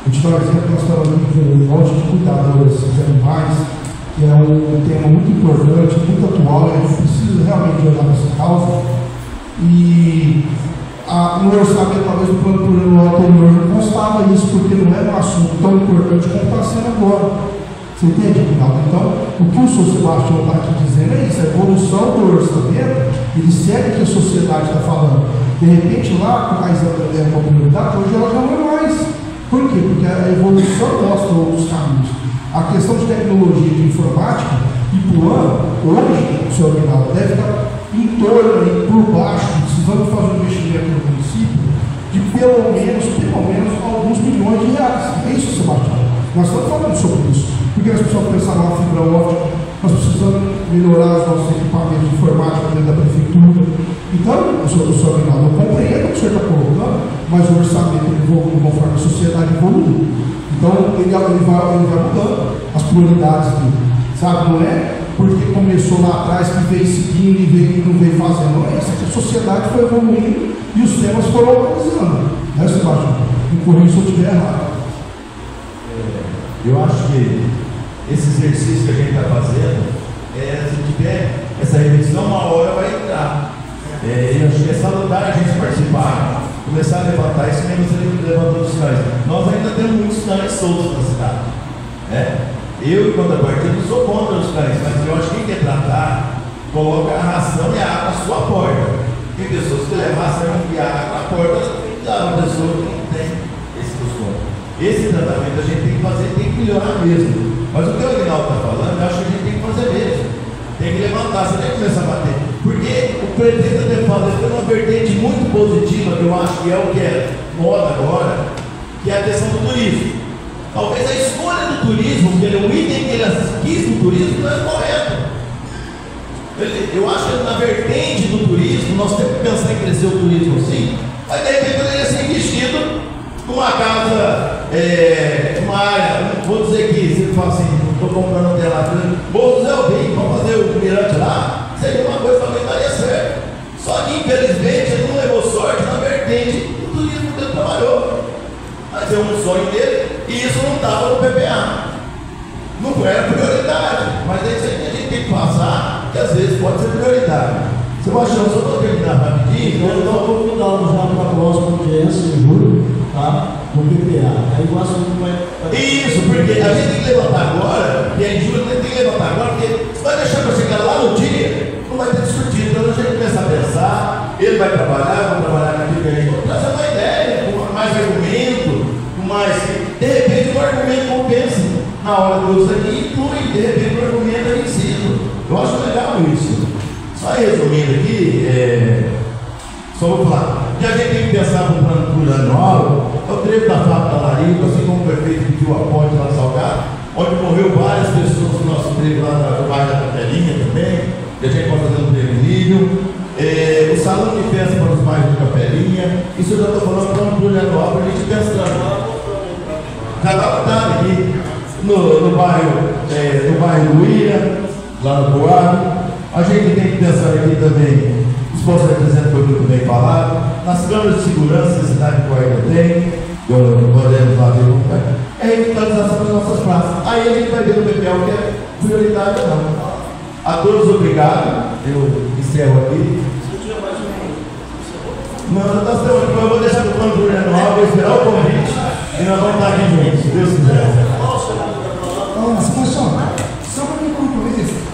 Eu te dou um exemplo, nós trabalhamos com um monte de cuidadores dos animais, que é um tema muito importante, muito atual, a gente precisa realmente olhar nessa causa. E no orçamento, talvez no plano plurianual anterior, não constava isso, porque não era um assunto tão importante como está sendo agora. Você entende, Rinaldo? Então, o que o Sr. Sebastião está aqui dizendo é isso, a evolução do orçamento, ele segue o que a sociedade está falando. De repente, lá, com a prioridade, hoje ela já não é mais. Por quê? Porque a evolução mostra outros caminhos. A questão de tecnologia de informática, Ipuã, hoje, o Sr. Rinaldo, deve estar em torno, aí, por baixo, precisando fazer um investimento no município, de pelo menos alguns milhões de reais. É isso, Sebastião. Nós estamos falando sobre isso. Porque as pessoas pensaram na fibra óptica, nós precisamos melhorar os nossos equipamentos de informática dentro da prefeitura. Então, o senhor Rinaldo, eu compreendo o que o senhor está colocando, mas o orçamento evolui conforme a sociedade evolui. Então, ele vai mudando as prioridades dele. Sabe, não é porque começou lá atrás que veio seguindo e não veio fazendo. Não é isso, a sociedade foi evoluindo e os temas foram atualizando. Né, Sebastião? Me corrija se eu estiver errado. Eu acho que esse exercício que a gente está fazendo, se tiver essa revisão, uma hora vai entrar. Eu acho que é salutar a gente participar, começar a levantar isso mesmo, você levantou os cães. Nós ainda temos muitos cães soltos na cidade. Eu, quando a partida, não sou contra os cães, mas eu acho que quem quer tratar, coloca a ração e a água à sua porta. Tem pessoas que levam a ração e a água à porta, tem uma pessoa que não tem esse costume. Esse tratamento a gente tem que fazer, tem que melhorar mesmo. Mas o que o Aguinaldo está falando, eu acho que a gente tem que fazer mesmo. Tem que levantar, você tem que começar a bater. Porque o presidente da Defesa tem uma vertente muito positiva, que eu acho que é o que é moda agora, que é a questão do turismo. Talvez a escolha do do turismo, que ele é um item que ele quis do turismo, não é correto. Eu acho que na vertente do turismo, nós temos que pensar em crescer o turismo sim, mas de repente poderia ser investido numa casa, uma área, vou dizer que, se ele fala assim, estou comprando até lá, Morro do Zé Albim, vamos fazer o mirante lá, seria uma coisa que também daria certo. Só que infelizmente ele não levou sorte na vertente do turismo que ele trabalhou. Mas é um sonho dele e isso não estava no PPA. Não era prioridade, mas é isso aí que a gente tem que passar, que às vezes pode ser prioridade. Sebastião, só para terminar rapidinho, eu estou convidado já para a próxima audiência em julho, tá? No PPA. Aí o assunto vai. Isso, porque a gente tem que levantar agora, e em julho a gente tem que levantar agora, porque se vai deixar para chegar lá no dia, não vai ter discutido. Então a gente começa a pensar, ele vai trabalhar, eu vou trabalhar naquilo que a gente vai trazer uma ideia, com mais argumento, com mais. De repente o argumento compensa na hora do uso aqui, inclui, de repente o argumento é ensino. Eu acho legal isso. Só resumindo aqui, só vou falar, que a gente tem que pensar no plano plurianual, é o trevo da fábrica da Larica, assim como o prefeito pediu apoio lá no Salgado, onde morreu várias pessoas no nosso trevo lá no bairro da Capelinha também, que a gente pode fazer um prevenível, o salão de festa para os bairros de Capelinha, isso eu já estou falando plano plurianual para a gente pensar. Já está botado aqui no bairro do Ira, lá no Boado. A gente tem que pensar aqui também, os postos representantes foi muito bem falado, nas câmeras de segurança que a cidade de Coaíba tem, podemos lá ver, é a revitalização das nossas praças. Aí a gente vai ver no PPL que é prioridade ou não. A todos obrigado, eu encerro aqui. Não, nós estamos aqui, eu vou deixar o plano plurianual, vou esperar o convite e nós vamos estar aqui juntos, se Deus quiser. Sebastião, só para me concluir isso.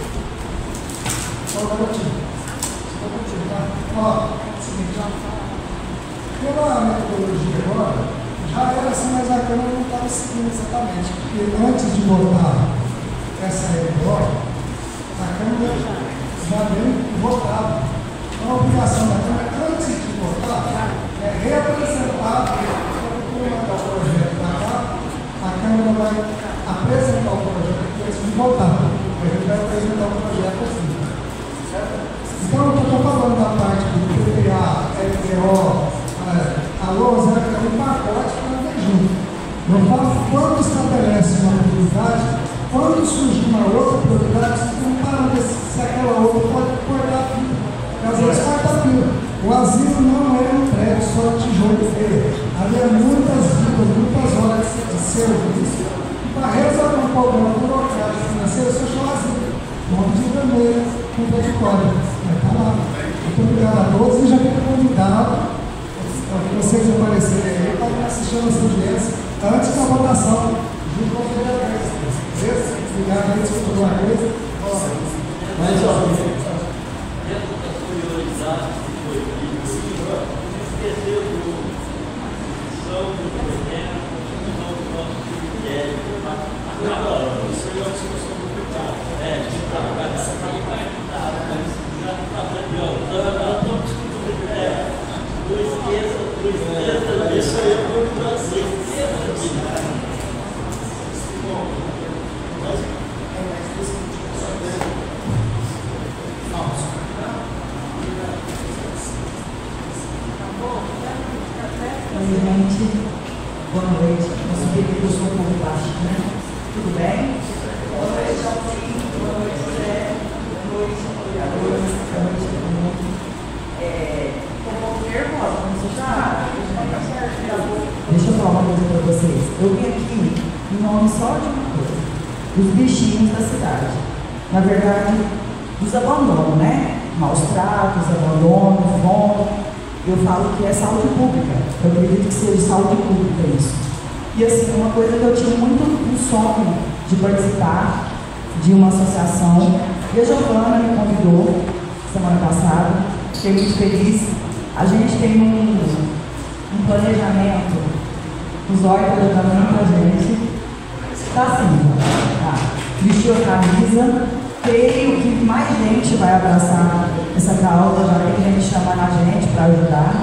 Seguinte, pela metodologia agora, já era assim, mas a Câmara não estava seguindo exatamente, porque antes de votar essa LDO, a Câmara já veio votada. Então a obrigação da Câmara, antes de votar, é reapresentar o projeto da cá, a Câmara vai apresentar o projeto depois de votar. A gente vai apresentar o projeto assim. Então, eu estou falando da parte do PPA, LDO, a LOS, é um pacote para ver junto. Eu falo quando estabelece uma prioridade, quando surge uma outra prioridade, você não para se aquela outra pode cortar a fila. Porque às vezes corta a fila. O asilo não é um prédio só de tijolo e feira. Havia muitas vidas, muitas horas de serviço. E para resolver um problema burocrático financeiro, você fechou o asilo. Vamos de vermelho, com protocolo. Vai estar lá. Muito obrigado a todos e já fica convidado para vocês aparecerem aí para assistir a nossa audiência antes da votação junto com os vereadores. Beleza? Obrigado aí, se for uma coisa. Mas, ó, dentro das prioridades que foi dito, esqueceu do São do Governo, São do nosso critério. Agora, isso é uma discussão do pecado. Essa aí vai ajudar, mas já está adiantando, não discutindo o critério. Não esqueça, isso aí é muito assim. Bom, Oi, gente. Boa noite. Eu sabia que eu sou um pouco baixo, né? Tudo bem? Boa noite, Alcinho. Boa noite, Zé. Boa noite, apoiadores. Boa noite, todo mundo. Estou um pouco nervosa, não sei já. Deixa eu falar uma coisa para vocês. Eu vim aqui em nome só de uma coisa: dos bichinhos da cidade. Na verdade, dos abandonos, né? Maus tratos, abandono, fome. Eu falo que é saúde pública. Eu acredito que seja saúde pública isso. E assim, uma coisa que eu tinha muito um sonho de participar de uma associação. E a Giovana me convidou semana passada. Fiquei muito feliz. A gente tem um planejamento. Os órgãos estão dando pra gente. Tá assim, tá. Vestiu a camisa. Creio que mais gente vai abraçar essa causa, já tem gente chamando a gente para ajudar.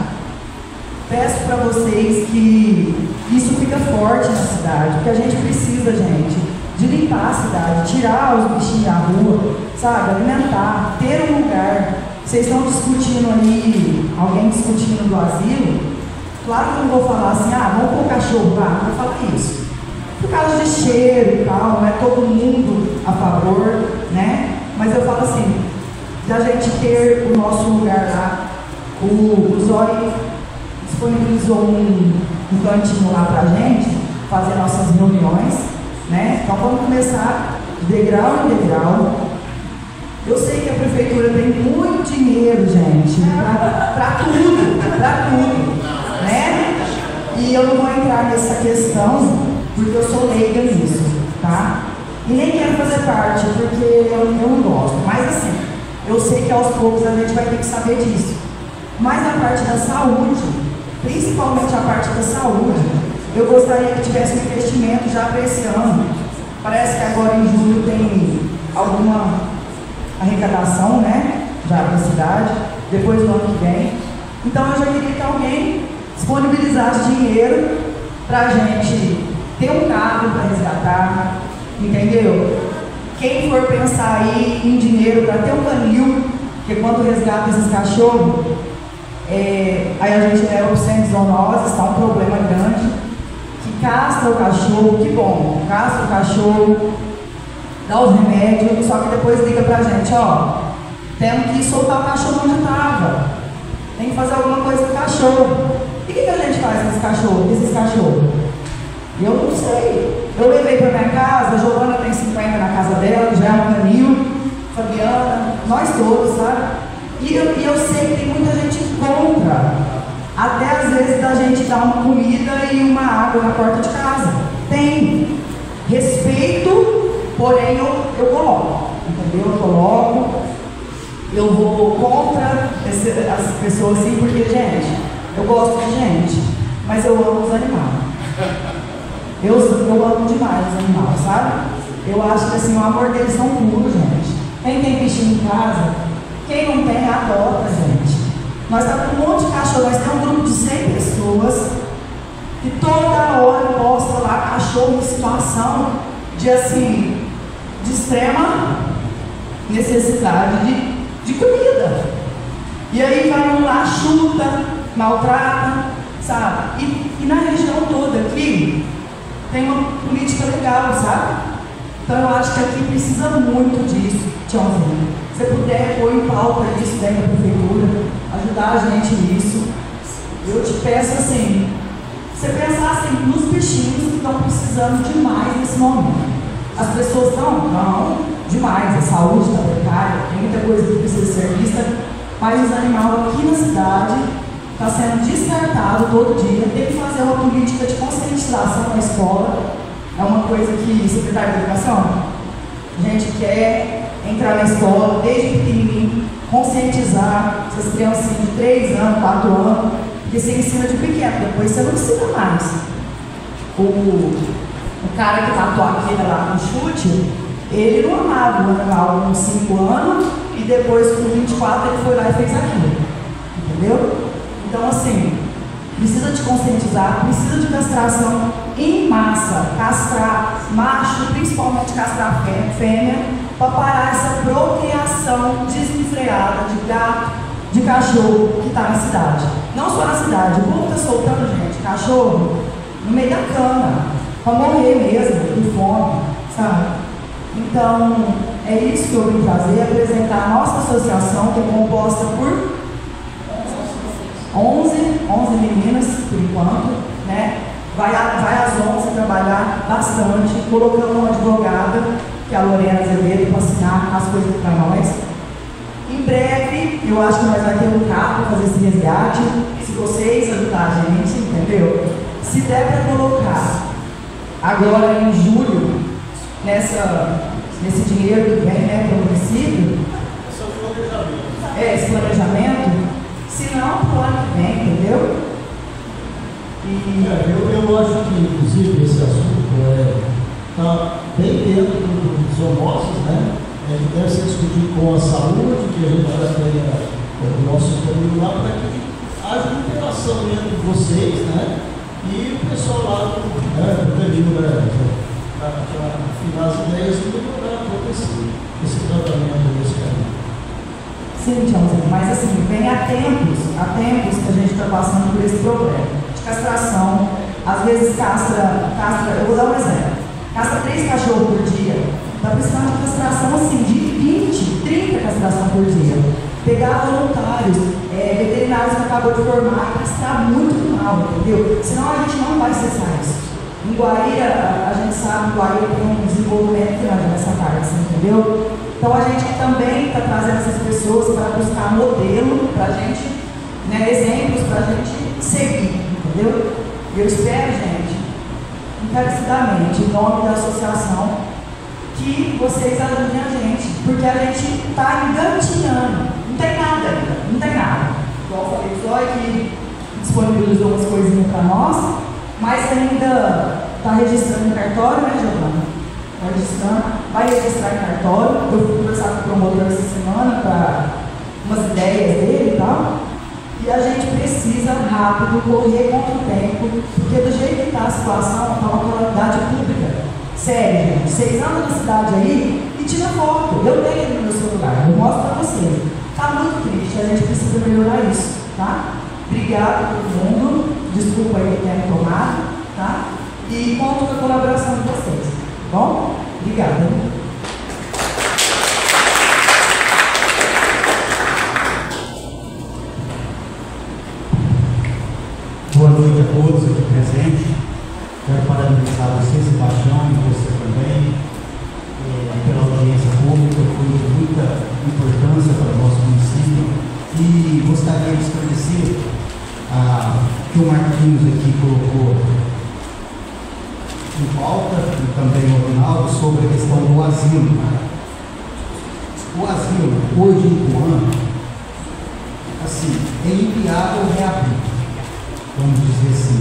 Peço para vocês que isso fica forte na cidade, porque a gente precisa, gente. de limpar a cidade, tirar os bichinhos da rua, sabe? Alimentar, ter um lugar. Vocês estão discutindo aí, alguém discutindo do asilo. Claro que eu não vou falar assim, vamos pôr o cachorro lá, não vou falar isso. Por causa de cheiro e tal, não é todo mundo a favor, né? Mas eu falo assim, da gente ter o nosso lugar lá. O Zói disponibilizou um cantinho lá pra gente fazer nossas reuniões, né? Então vamos começar de degrau em degrau. Eu sei que a prefeitura tem muito dinheiro, gente, para tudo, né? E eu não vou entrar nessa questão, porque eu sou leiga nisso, tá? E nem quero fazer parte, porque eu não gosto. Mas assim, eu sei que aos poucos a gente vai ter que saber disso. Mas a parte da saúde, principalmente a parte da saúde, eu gostaria que tivesse um investimento já para esse ano. Parece que agora em julho tem alguma arrecadação, né, já para a cidade, depois do ano que vem. Então eu já queria que alguém disponibilizasse dinheiro para a gente ter um carro para resgatar, entendeu? Quem for pensar aí em dinheiro para ter um canil, porque quando resgata esses cachorros, aí a gente leva para o centro de zoonoses, está um problema grande, que castra o cachorro, que bom, castra o cachorro, dá os remédios, só que depois liga pra gente, temos que soltar o cachorro onde estava, tem que fazer alguma coisa com o cachorro. E o que a gente faz com esses cachorros? Eu não sei. Eu levei para minha casa, a Giovana tem 50 na casa dela, já é um canil, Fabiana, nós todos, sabe? E eu sei que tem muita gente contra, até às vezes da gente dar uma comida e uma água na porta de casa. Tem. Respeito. Porém, eu coloco, entendeu? Eu vou contra as pessoas assim, porque, gente, eu gosto de gente, mas eu amo os animais. Eu amo demais os animais, sabe? Eu acho que assim, o amor deles são puro, gente. Quem tem bichinho em casa, quem não tem, adota, gente. Nós estamos com um monte de cachorro, nós temos um grupo de 100 pessoas que toda hora posta lá cachorro em situação de assim, de extrema necessidade de comida. E aí vai um lá, chuta, maltrata, sabe? E na região toda aqui tem uma política legal, sabe? Então eu acho que aqui precisa muito disso, Tiãozinho. Se você puder pôr em pauta isso dentro da prefeitura, ajudar a gente nisso, eu te peço assim, você pensar assim, nos bichinhos que estão precisando demais nesse momento. As pessoas não demais, a saúde está precária, tem muita coisa que precisa ser vista, mas os animais aqui na cidade está sendo descartado todo dia. Tem que fazer uma política de conscientização na escola, é uma coisa que, secretário de Educação, a gente quer entrar na escola desde pequenininho, conscientizar essas crianças de 3 anos, 4 anos, porque você ensina de pequeno, depois você não ensina mais. O cara que matou a filha lá no chute, ele não amava o animal com 5 anos e depois com 24 ele foi lá e fez aquilo. Entendeu? Então assim, precisa de conscientizar, precisa de castração em massa, castrar macho, principalmente castrar fêmea, para parar essa procriação desenfreada de gato, de cachorro que está na cidade. Não só na cidade, o povo está soltando, gente, cachorro no meio da cama, para morrer mesmo, de fome, sabe? Então, é isso que eu vim fazer, apresentar a nossa associação, que é composta por 11 meninas, por enquanto, né? Vai às 11 trabalhar bastante, colocando uma advogada, que é a Lorena Azevedo, para assinar as coisas para nós. Em breve, eu acho que nós vamos ter um carro para fazer esse resgate, se vocês ajudarem a gente, entendeu? Se der para colocar agora em julho, nesse dinheiro que vem, né, para o município, esse planejamento, se não, para o ano que vem, entendeu? Eu acho que, inclusive, esse assunto está bem dentro dos zoonoses, né? Ele deve ser discutido com a saúde, que a gente já tem o nosso caminho lá, para que haja uma interação entre vocês, né? E o pessoal lá do canil, né? e nas ideias de melhorar todo esse tratamento desse caminho. Sim, Tiãozinho, mas assim, vem há tempos que a gente está passando por esse problema de castração. Às vezes castra, eu vou dar um exemplo, castra 3 cachorros por dia, está precisando de castração assim, de 20, 30 castração por dia. Pegar voluntários, veterinários que acabam de formar e castrar muito mal, entendeu? Senão a gente não vai cessar isso. Em Guaíra, a gente sabe que Guaíra tem um desenvolvimento grande nessa parte, entendeu? Então a gente também está trazendo essas pessoas para buscar modelo, para a gente, exemplos para a gente seguir, entendeu? E eu espero, gente, encarecidamente, em nome da associação, que vocês ajudem a gente, porque a gente está engatinhando, não tem nada ainda, não tem nada. Igual eu falei, só que disponibilizou umas coisinhas para nós, mas ainda está registrando em cartório, né, Giovana? Está registrando, vai registrar em cartório. Eu fui conversar com o promotor essa semana para umas ideias dele e tal. E a gente precisa rápido correr contra o tempo, porque do jeito que está a situação, está uma calamidade pública. Sério, gente, vocês andam na cidade aí e tiram foto. Eu tenho ele no meu celular, eu mostro para vocês. Está muito triste, a gente precisa melhorar isso, tá? Obrigado a todo mundo, desculpa aí que tenha tomado, tá? E conto com a colaboração de vocês, tá bom? Obrigada. Boa noite a todos aqui presentes. Quero parabenizar você, Sebastião, e você também, pela audiência pública, foi de muita importância para o nosso município. E gostaria de esclarecer que o Marquinhos aqui colocou em pauta, e também o Ronaldo, sobre a questão do asilo. O asilo, hoje em Coan, assim, é inviável reabrir, vamos dizer assim.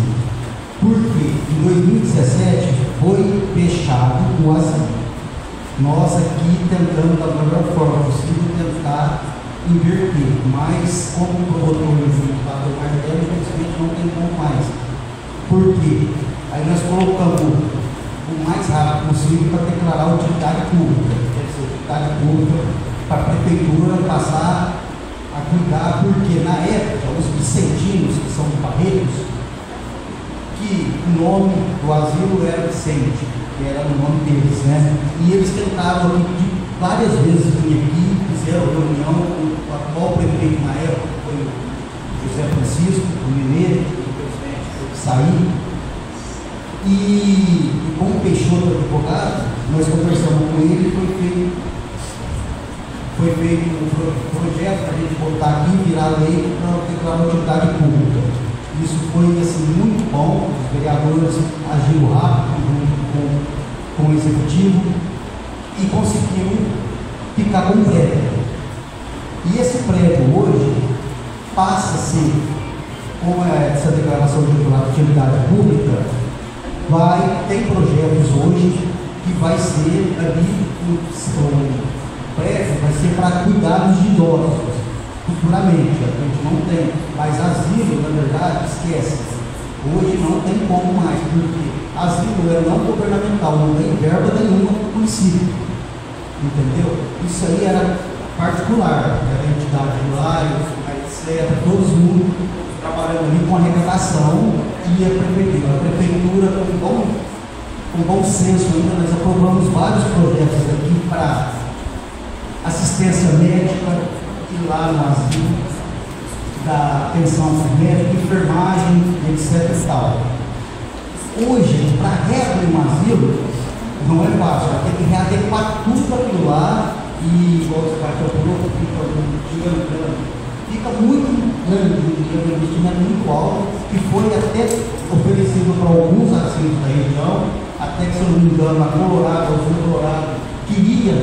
Porque em 2017 foi fechado o asilo. Nós aqui tentamos, da melhor forma possível, tentar inverter, mas como o promotor junto o martelo, infelizmente não tem como mais. Por quê? Aí nós colocamos o mais rápido possível para declarar utilidade pública. Quer dizer, utilidade pública para a prefeitura passar a cuidar, porque na época os vicentinos, que são barreiros, que o nome do asilo era Vicente, que era o nome deles, né? E eles tentaram aqui várias vezes vir aqui, fizeram reunião com o atual prefeito na época, foi o José Francisco, o Mineiro, que saiu. E com o Peixoto advogado, nós conversamos com ele e foi feito um projeto para a gente botar aqui, virar lei para declarar utilidade pública. Isso foi assim, muito bom, os vereadores agiram rápido com o executivo e conseguiram ficar com um prédio. E esse prédio hoje passa a ser, com essa declaração de utilidade pública, tem projetos hoje que vai ser ali, o prédio vai ser para cuidar dos idosos. Futuramente, a gente não tem, mas asilo, na verdade, esquece. Hoje não tem como mais, porque asilo é não governamental, não tem verba nenhuma para o município. Entendeu? Isso aí era particular, era a entidade lá, etc. Todos mundo trabalhando ali com arrecadação e a prefeitura com bom senso ainda, nós aprovamos vários projetos aqui para assistência médica, e lá no asilo, da atenção médica, enfermagem, etc. e tal. Hoje, para reabrir um asilo, não é fácil, vai ter que readequar tudo aquilo lá e, igual você vai calcular, fica muito grande, um investimento muito alto, que foi até oferecido para alguns asilos da região, até que, se eu não me engano, a Colorado, o Sul Colorado, queria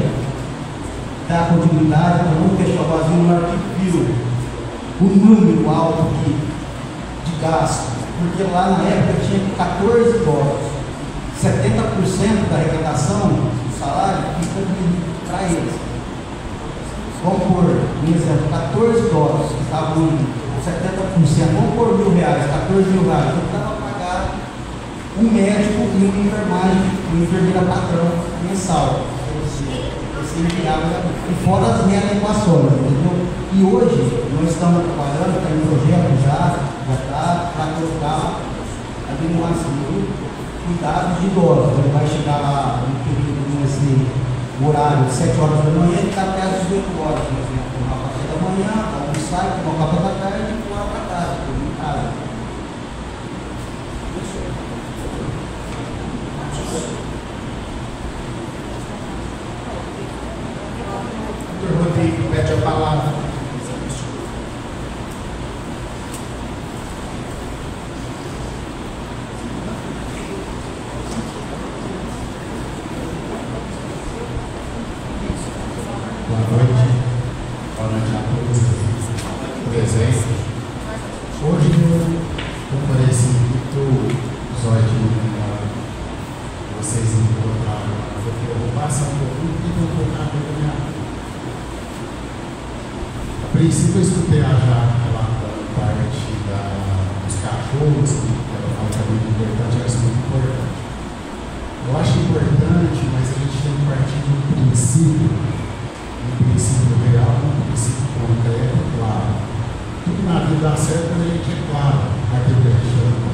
dar continuidade para não fechar o asilo, mas que viu o número alto de gasto, porque lá na época tinha 14 idosos, 70% da arrecadação do salário fica para eles. Vamos por um exemplo, 14 idosos que estavam 70%, vamos por R$1.000, R$14.000, então estava a pagar um médico e uma enfermagem, uma enfermeira padrão mensal. Você enviava, e fora as readequações, entendeu? E hoje nós estamos trabalhando, está em projeto já está para colocar ali no asilo cuidados de idosos. Ele vai chegar lá no período nesse horário de 7 horas da manhã e está até às 18 horas, por exemplo, tomar café da manhã, almoçar, tomar café da tarde e tomar para casa, em casa. Doutor Rodrigo, pede a palavra. Boa noite a todos presentes. Hoje eu compareci muito vocês encontraram, porque eu vou passar um pouquinho e vou colocar na minha. A princípio eu escutei a Jaque relatando parte dos cachorros, que ela fala que é muito importante, eu acho muito importante. Eu acho importante, mas a gente tem que partir de um princípio real, um princípio concreto, claro. Tudo na vida dá certo quando a gente é claro, arquitetando.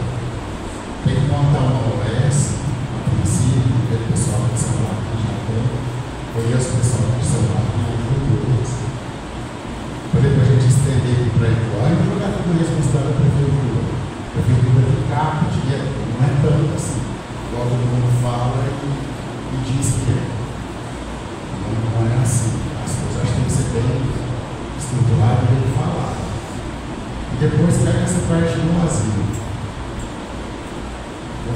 Tem que montar uma OS, a princípio, ver o pessoal que são lá que já tem, conheço o pessoal que são lá que já tem. Por exemplo, a gente estender aqui para igual e jogar tudo a responsabilidade da prefeitura. A prefeitura de carro, dinheiro, não é tanto assim. Igual todo mundo fala e diz que é. Não é assim. As coisas acho que tem que ser bem estruturadas e bem faladas. E depois pega essa parte do asilo.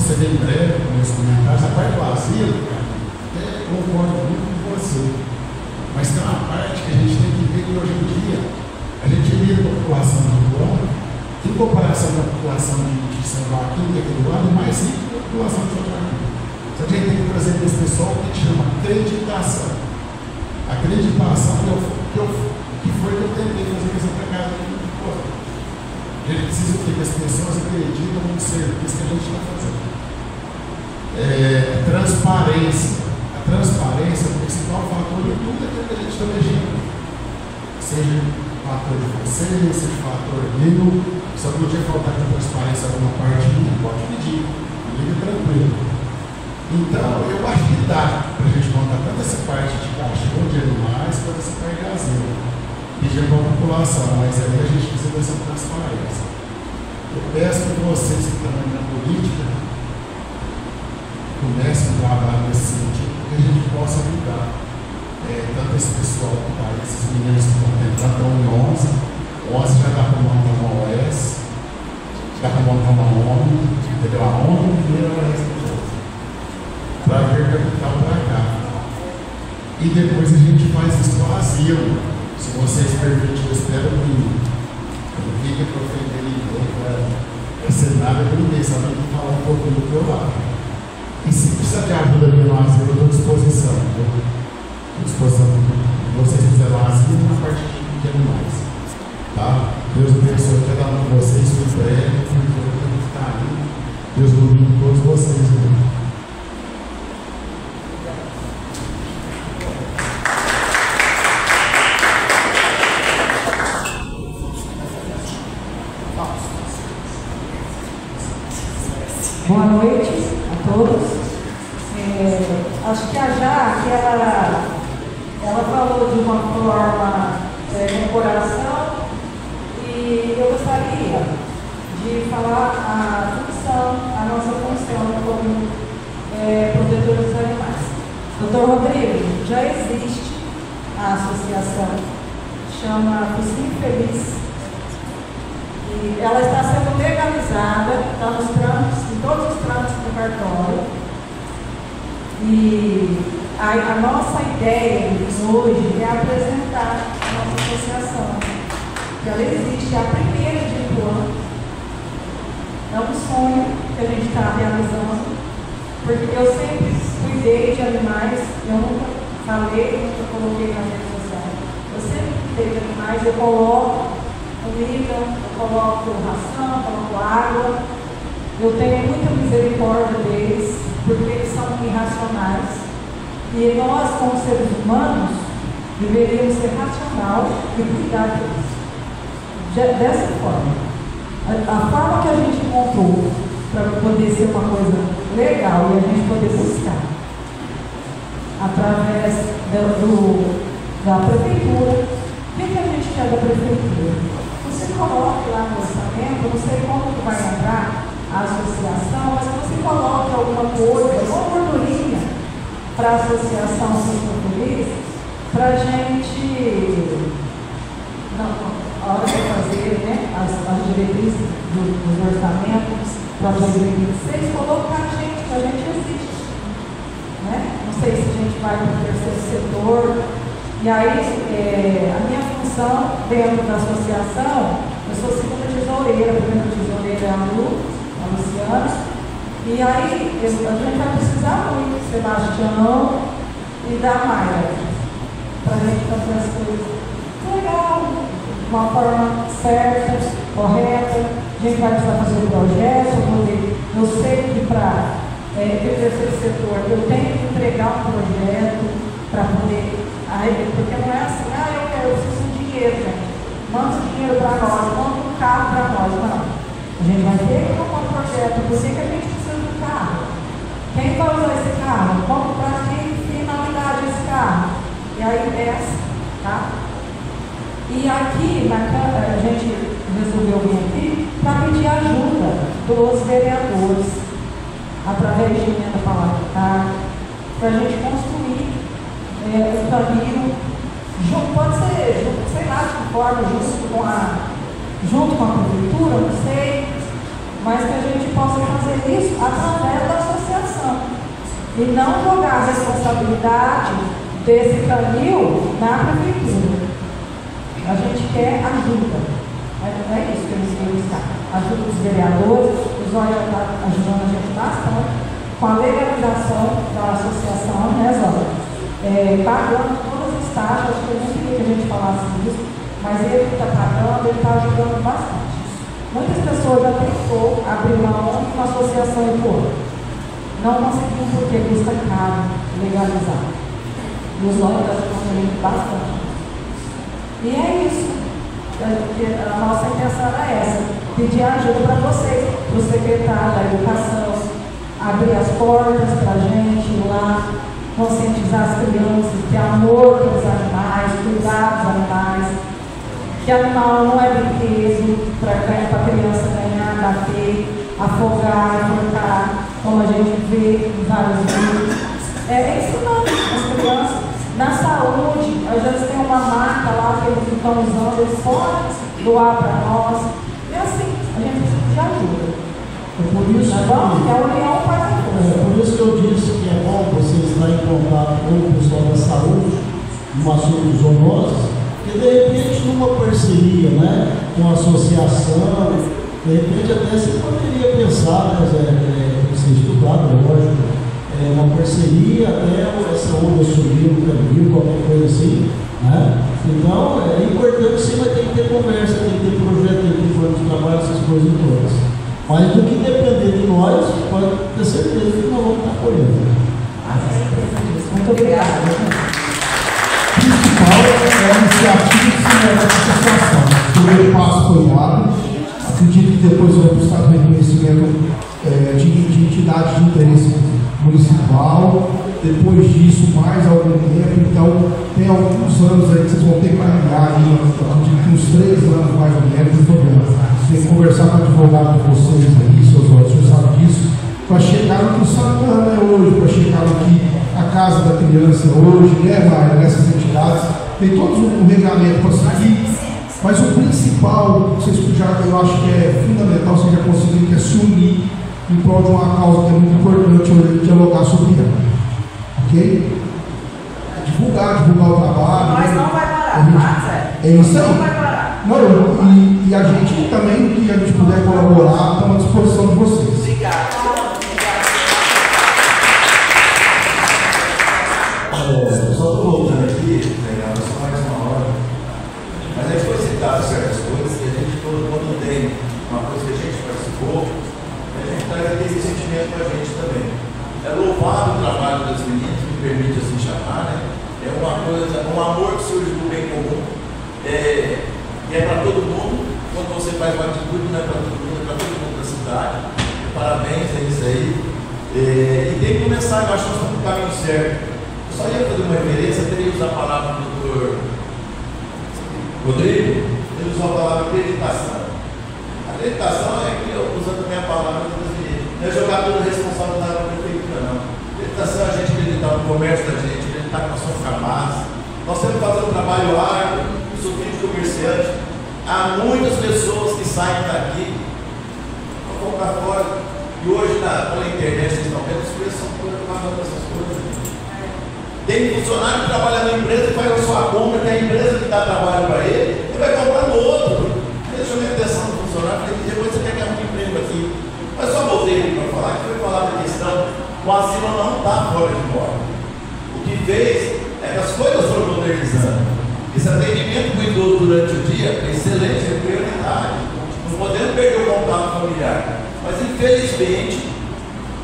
Você vem breve com meus comentários, a parte do asilo, cara, até concordo muito com você. Mas tem uma parte que a gente tem que ver que hoje em dia a gente lida com a população do Uruguai, em comparação com a população de São Joaquim, que é aqui do lado, é mais rica que a população de São Joaquim. Então a gente tem que trazer para esse pessoal o que chama acreditação. Acreditação que foi que eu tentei fazer com essa pegada aqui no corpo. A gente precisa que as pessoas acreditem no serviço que a gente está fazendo. Transparência. A transparência é o principal fator de tudo aquilo que a gente está mexendo. Seja fator de vocês, seja fator meu. Só que não tinha faltar de transparência alguma parte minha, pode pedir. Liga tranquilo. Então, eu acho que dá para a gente montar tanto essa parte de cachorro, de animais, quanto essa parte de asilo. Pedir para a população, mas aí a gente precisa dessa transparência. Eu peço que vocês que estão na política comecem um trabalho nesse sentido, que a gente possa ajudar tanto esse pessoal que está, esses meninos que estão tentando, estão em 11 já está para montar uma OS, já está para montar uma ONG, entendeu? A ONG primeiro a OS para vir capital para cá. E depois a gente faz isso com o asilo. Se vocês permitirem, eu espero que não fique para ofender ninguém, para ser nada com ninguém, só para falar um pouquinho do teu lado. E se precisar de ajuda ali no asilo, eu estou à disposição. Vocês fizeram o asilo na parte de animais. Tá? Deus abençoe cada um de vocês, foi breve, foi que está aí. Deus ilumine todos vocês. Né? Boa noite a todos. Acho que a Jaque, ela falou de uma forma com coração e eu gostaria de falar a nossa função como protetores dos animais. Doutor Rodrigo, já existe a associação, chama Focinho Feliz. E ela está sendo legalizada, está nos trâmites, em todos os trâmites do cartório. E a nossa ideia hoje é apresentar a nossa associação. Ela existe, é a primeira de Ituano. É um sonho que a gente está realizando, porque eu sempre cuidei de animais, eu nunca falei, nunca coloquei nas redes sociais. Eu sempre cuidei de animais, eu coloco comida, eu coloco ração, coloco água. Eu tenho muita misericórdia deles, porque eles são irracionais. E nós, como seres humanos, deveríamos ser racional e cuidar deles. Dessa forma. A forma que a gente encontrou para poder ser uma coisa legal e a gente poder buscar através da prefeitura. O que a gente quer da prefeitura? Você coloque lá no orçamento, não sei como que vai entrar a associação, mas você coloque alguma coisa, uma gordurinha para a associação socioculturistas, para a gente, a hora de fazer, né, as diretrizes dos orçamentos para 2026, colocar a gente, que a gente existe. Né? Não sei se a gente vai para o terceiro setor. E aí, a minha função dentro da associação, eu sou segunda tesoureira, a primeira tesoureira é a Luciana. E aí, a gente vai precisar muito de Sebastião e da Maia, para a gente fazer as coisas legal, de uma forma certa, correta. A gente vai precisar fazer o projeto, eu sei que para o terceiro setor eu tenho que entregar um projeto para poder. Porque não é assim, eu preciso de dinheiro, gente. Manda o dinheiro para nós, manda um carro para nós. Não. A gente vai ter que tomar um projeto. Por que a gente precisa de um carro? Quem vai usar esse carro? Como para que finalidade esse carro? E aí desce, tá? E aqui, a gente resolveu vir aqui para pedir ajuda dos vereadores, através de emenda parlamentar, para a gente construir o caminho, pode ser, sei lá de que forma, junto com a prefeitura, não sei, mas que a gente possa fazer isso através da associação e não jogar a responsabilidade desse canil na prefeitura. A gente quer ajuda, é isso que eles querem buscar, ajuda dos vereadores. O Zóia está ajudando a gente bastante com a legalização da associação, né, Zóia? Pagando todas as taxas, que eu não queria que a gente falasse disso, mas ele está pagando, ele está ajudando bastante. Muitas pessoas já tentou abrir uma associação e pô, não conseguiu porque custa caro legalizar. E os olhos está ajudando bastante. E é isso. A nossa intenção era essa, pedir ajuda para vocês, para o secretário da Educação, abrir as portas para a gente ir lá, conscientizar as crianças, ter amor pelos animais, cuidar dos animais, que animal não é brinquedo para a criança ganhar, bater, afogar, enforcar, como a gente vê em vários vídeos. Ensinando as crianças na saúde. Às vezes tem uma marca lá que eles estão usando, eles podem doar para nós. E assim, a gente precisa de ajuda. Por isso, tá bom? Que a união faz a força. Por isso que eu disse que é bom você estar em contato com o pessoal da saúde, no assunto zoonoses, porque de repente numa parceria, né, com a associação, de repente até você poderia pensar, né, ser estudado, lógico, uma parceria até essa onda subir no caminho, qualquer coisa assim, né? Então é importante sim, mas tem que ter conversa, tem que ter projeto, tem que ter plano de trabalho, essas coisas todas. Mas do que depender de nós, pode ter certeza que nós vamos estar apoiando. Muito obrigada. O principal é a iniciativa de se levar essa situação. O primeiro passo foi dado. Acredito que depois vai buscar o reconhecimento de entidade de interesse municipal. Depois disso, mais algum tempo. Então, tem alguns anos aí que vocês vão ter que caminhar, acredito que uns 3 anos mais ou menos, tem que conversar com o advogado de vocês aí, seus olhos, o senhor sabe disso, para chegar no que o Santana é hoje, para chegar no que a Casa da Criança hoje, né, Maia, nessas entidades, tem todo um regulamento para seguir, mas o principal, vocês já, eu acho que é fundamental, vocês já conseguiram, que é se unir em prol de uma causa que é muito importante hoje, dialogar sobre ela, ok? Divulgar o trabalho. Mas não vai parar, tá? É isso aí. Não vai parar. Não, e a gente também, que a gente puder colaborar, estamos à disposição de vocês. Obrigado. Só estou voltando aqui, só mais uma hora. Mas aí foi citado certas coisas que a gente, quando tem uma coisa que a gente participou, a gente está permite assim chamar, né? É uma coisa, um amor que surge do bem comum, e é para todo mundo. Quando você faz uma atitude, não é para todo mundo, é para todo mundo da cidade. Parabéns, é isso aí. E tem que começar, eu acho que nós estamos no caminho certo. Eu só ia fazer uma referência, teria que usar a palavra do doutor Rodrigo, ele usou a palavra acreditação. A acreditação é que, usando também a palavra, não é jogar toda a responsabilidade da prefeitura, não. Acreditação é a gente acreditar no comércio da gente, acreditar que nós somos capazes. Nós temos que fazer um trabalho árduo, eu sou filho de comerciante. Há muitas pessoas que saem daqui, vão comprar fora. E hoje, pela internet, vocês estão vendo, os preços são pagando essas coisas. Tem funcionário que trabalha na empresa e faz a sua compra, que é a empresa que dá trabalho para ele, ele vai comprar no outro. Deixa eu ver a atenção do funcionário, porque depois você quer ganhar um emprego aqui. Mas só voltei para falar que foi falar da questão, o asilo não está fora de moda. O que fez é que as coisas foram modernizando. Esse atendimento do idoso durante o dia é excelente, é prioridade. Não podemos perder o contato familiar. Mas infelizmente,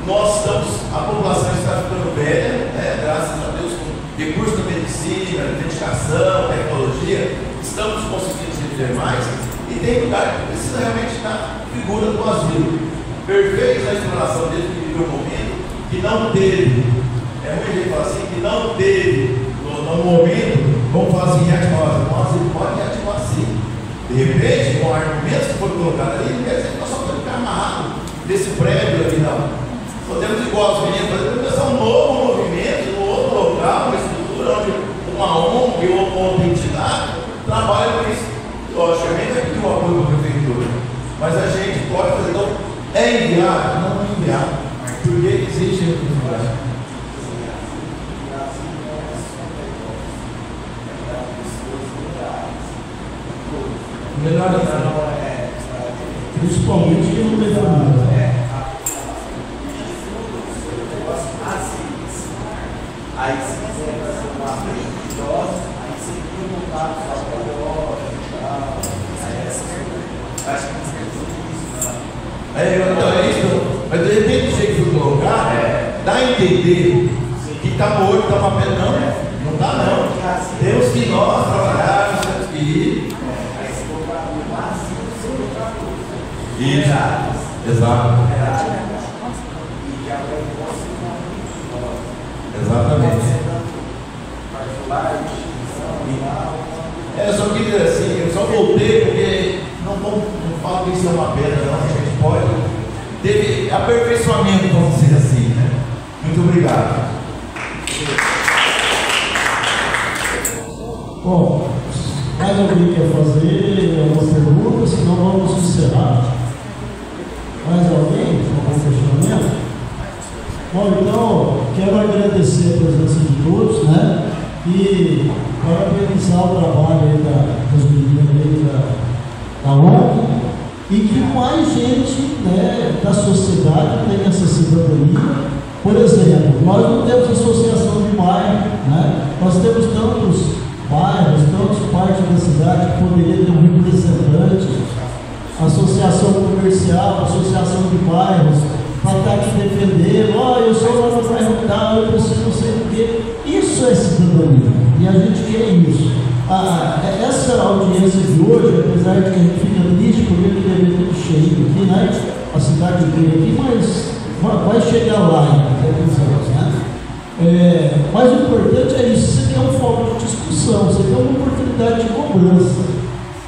a população está ficando velha, né? Graças a Deus, com recursos da medicina, dedicação, tecnologia, estamos conseguindo se viver mais. E tem lugar que precisa realmente da figura do asilo. Perfeito na exploração dele, que viveu um momento que não teve. É muito gente falar assim, que não teve no momento. Vamos falar assim, reativar. Nós ele pode reativar sim. De repente, com argumentos que foram colocados ali, não quer dizer que nós só podemos ficar amarrados desse prédio ali, não. Podemos, igual os meninos, podemos começar um novo movimento, um outro local, uma estrutura onde uma ONG ou uma outra entidade trabalha com isso. Logicamente, vai pedir o apoio da prefeitura. Mas a gente pode fazer. Então, é enviado? Não é enviado. Porque existe a melhor principalmente que não tem família. Aí se quiser fazer uma frente idosa, aí você tem contato com a loja e tal. Acho que então é isso. Mas de repente o jeito que colocar, dá a entender que está morto, está papel, não está não. Temos que nós trabalharmos, temos que ir. Exato. Exatamente. Eu só queria dizer assim, eu só voltei porque não falo que isso é uma pedra, não. A gente pode. Teve aperfeiçoamento, vamos dizer assim, né? Muito obrigado. Bom, mais alguém quer fazer alguma pergunta? Senão vamos encerrar. Mais alguém? Algum questionamento? Bom, então, quero agradecer a presença de todos, né? E parabenizar o trabalho aí das meninas aí da ONG e que mais gente, né, da sociedade tenha essa cidadania. Por exemplo, nós não temos associação de bairro, né? Nós temos tantos bairros, tantas partes da cidade que poderia ter um representante, associação comercial, associação de bairros, para estar aqui defendendo, eu sou lá no bairro tal, eu preciso não sei o quê. Isso é cidadania, e a gente quer isso. Essa audiência de hoje, apesar de que a gente fica triste porque ele deve ter cheio aqui, né? A cidade inteira aqui, mas vai chegar lá em alguns anos, né? Mas o importante é isso, isso aqui é um foco de discussão, isso aqui é uma oportunidade de cobrança.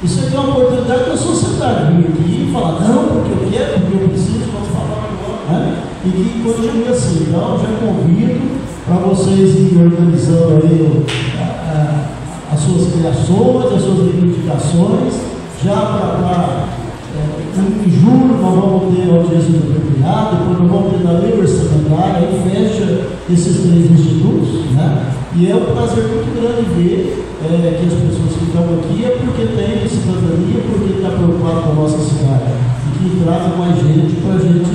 Isso aqui é uma oportunidade da sociedade vir aqui e falar, não, porque eu quero, porque eu preciso, vamos falar agora, né? E que continue assim. Então, já convido para vocês irem organizando aí as suas criações, as suas reivindicações, já para em julho nós vamos ter a audiência do prefeito, depois nós vamos ter na lei orçamentária, aí fecha esses 3 institutos, né? E é um prazer muito grande ver que as pessoas que estão aqui é porque tem cidadania, porque está preocupado com a nossa cidade e que traz mais gente para a gente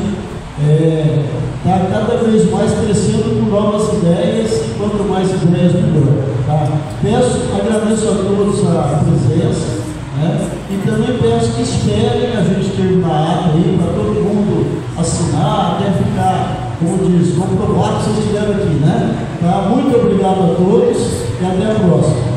estar cada vez mais crescendo com novas ideias, e quanto mais ideias melhor. Tá? Agradeço a todos a presença, né? E também peço que esperem a gente terminar a ata aí para todo mundo assinar, até ficar, como diz, comprovar que vocês estiveram aqui, né? Tá? Muito obrigado a todos e até a próxima.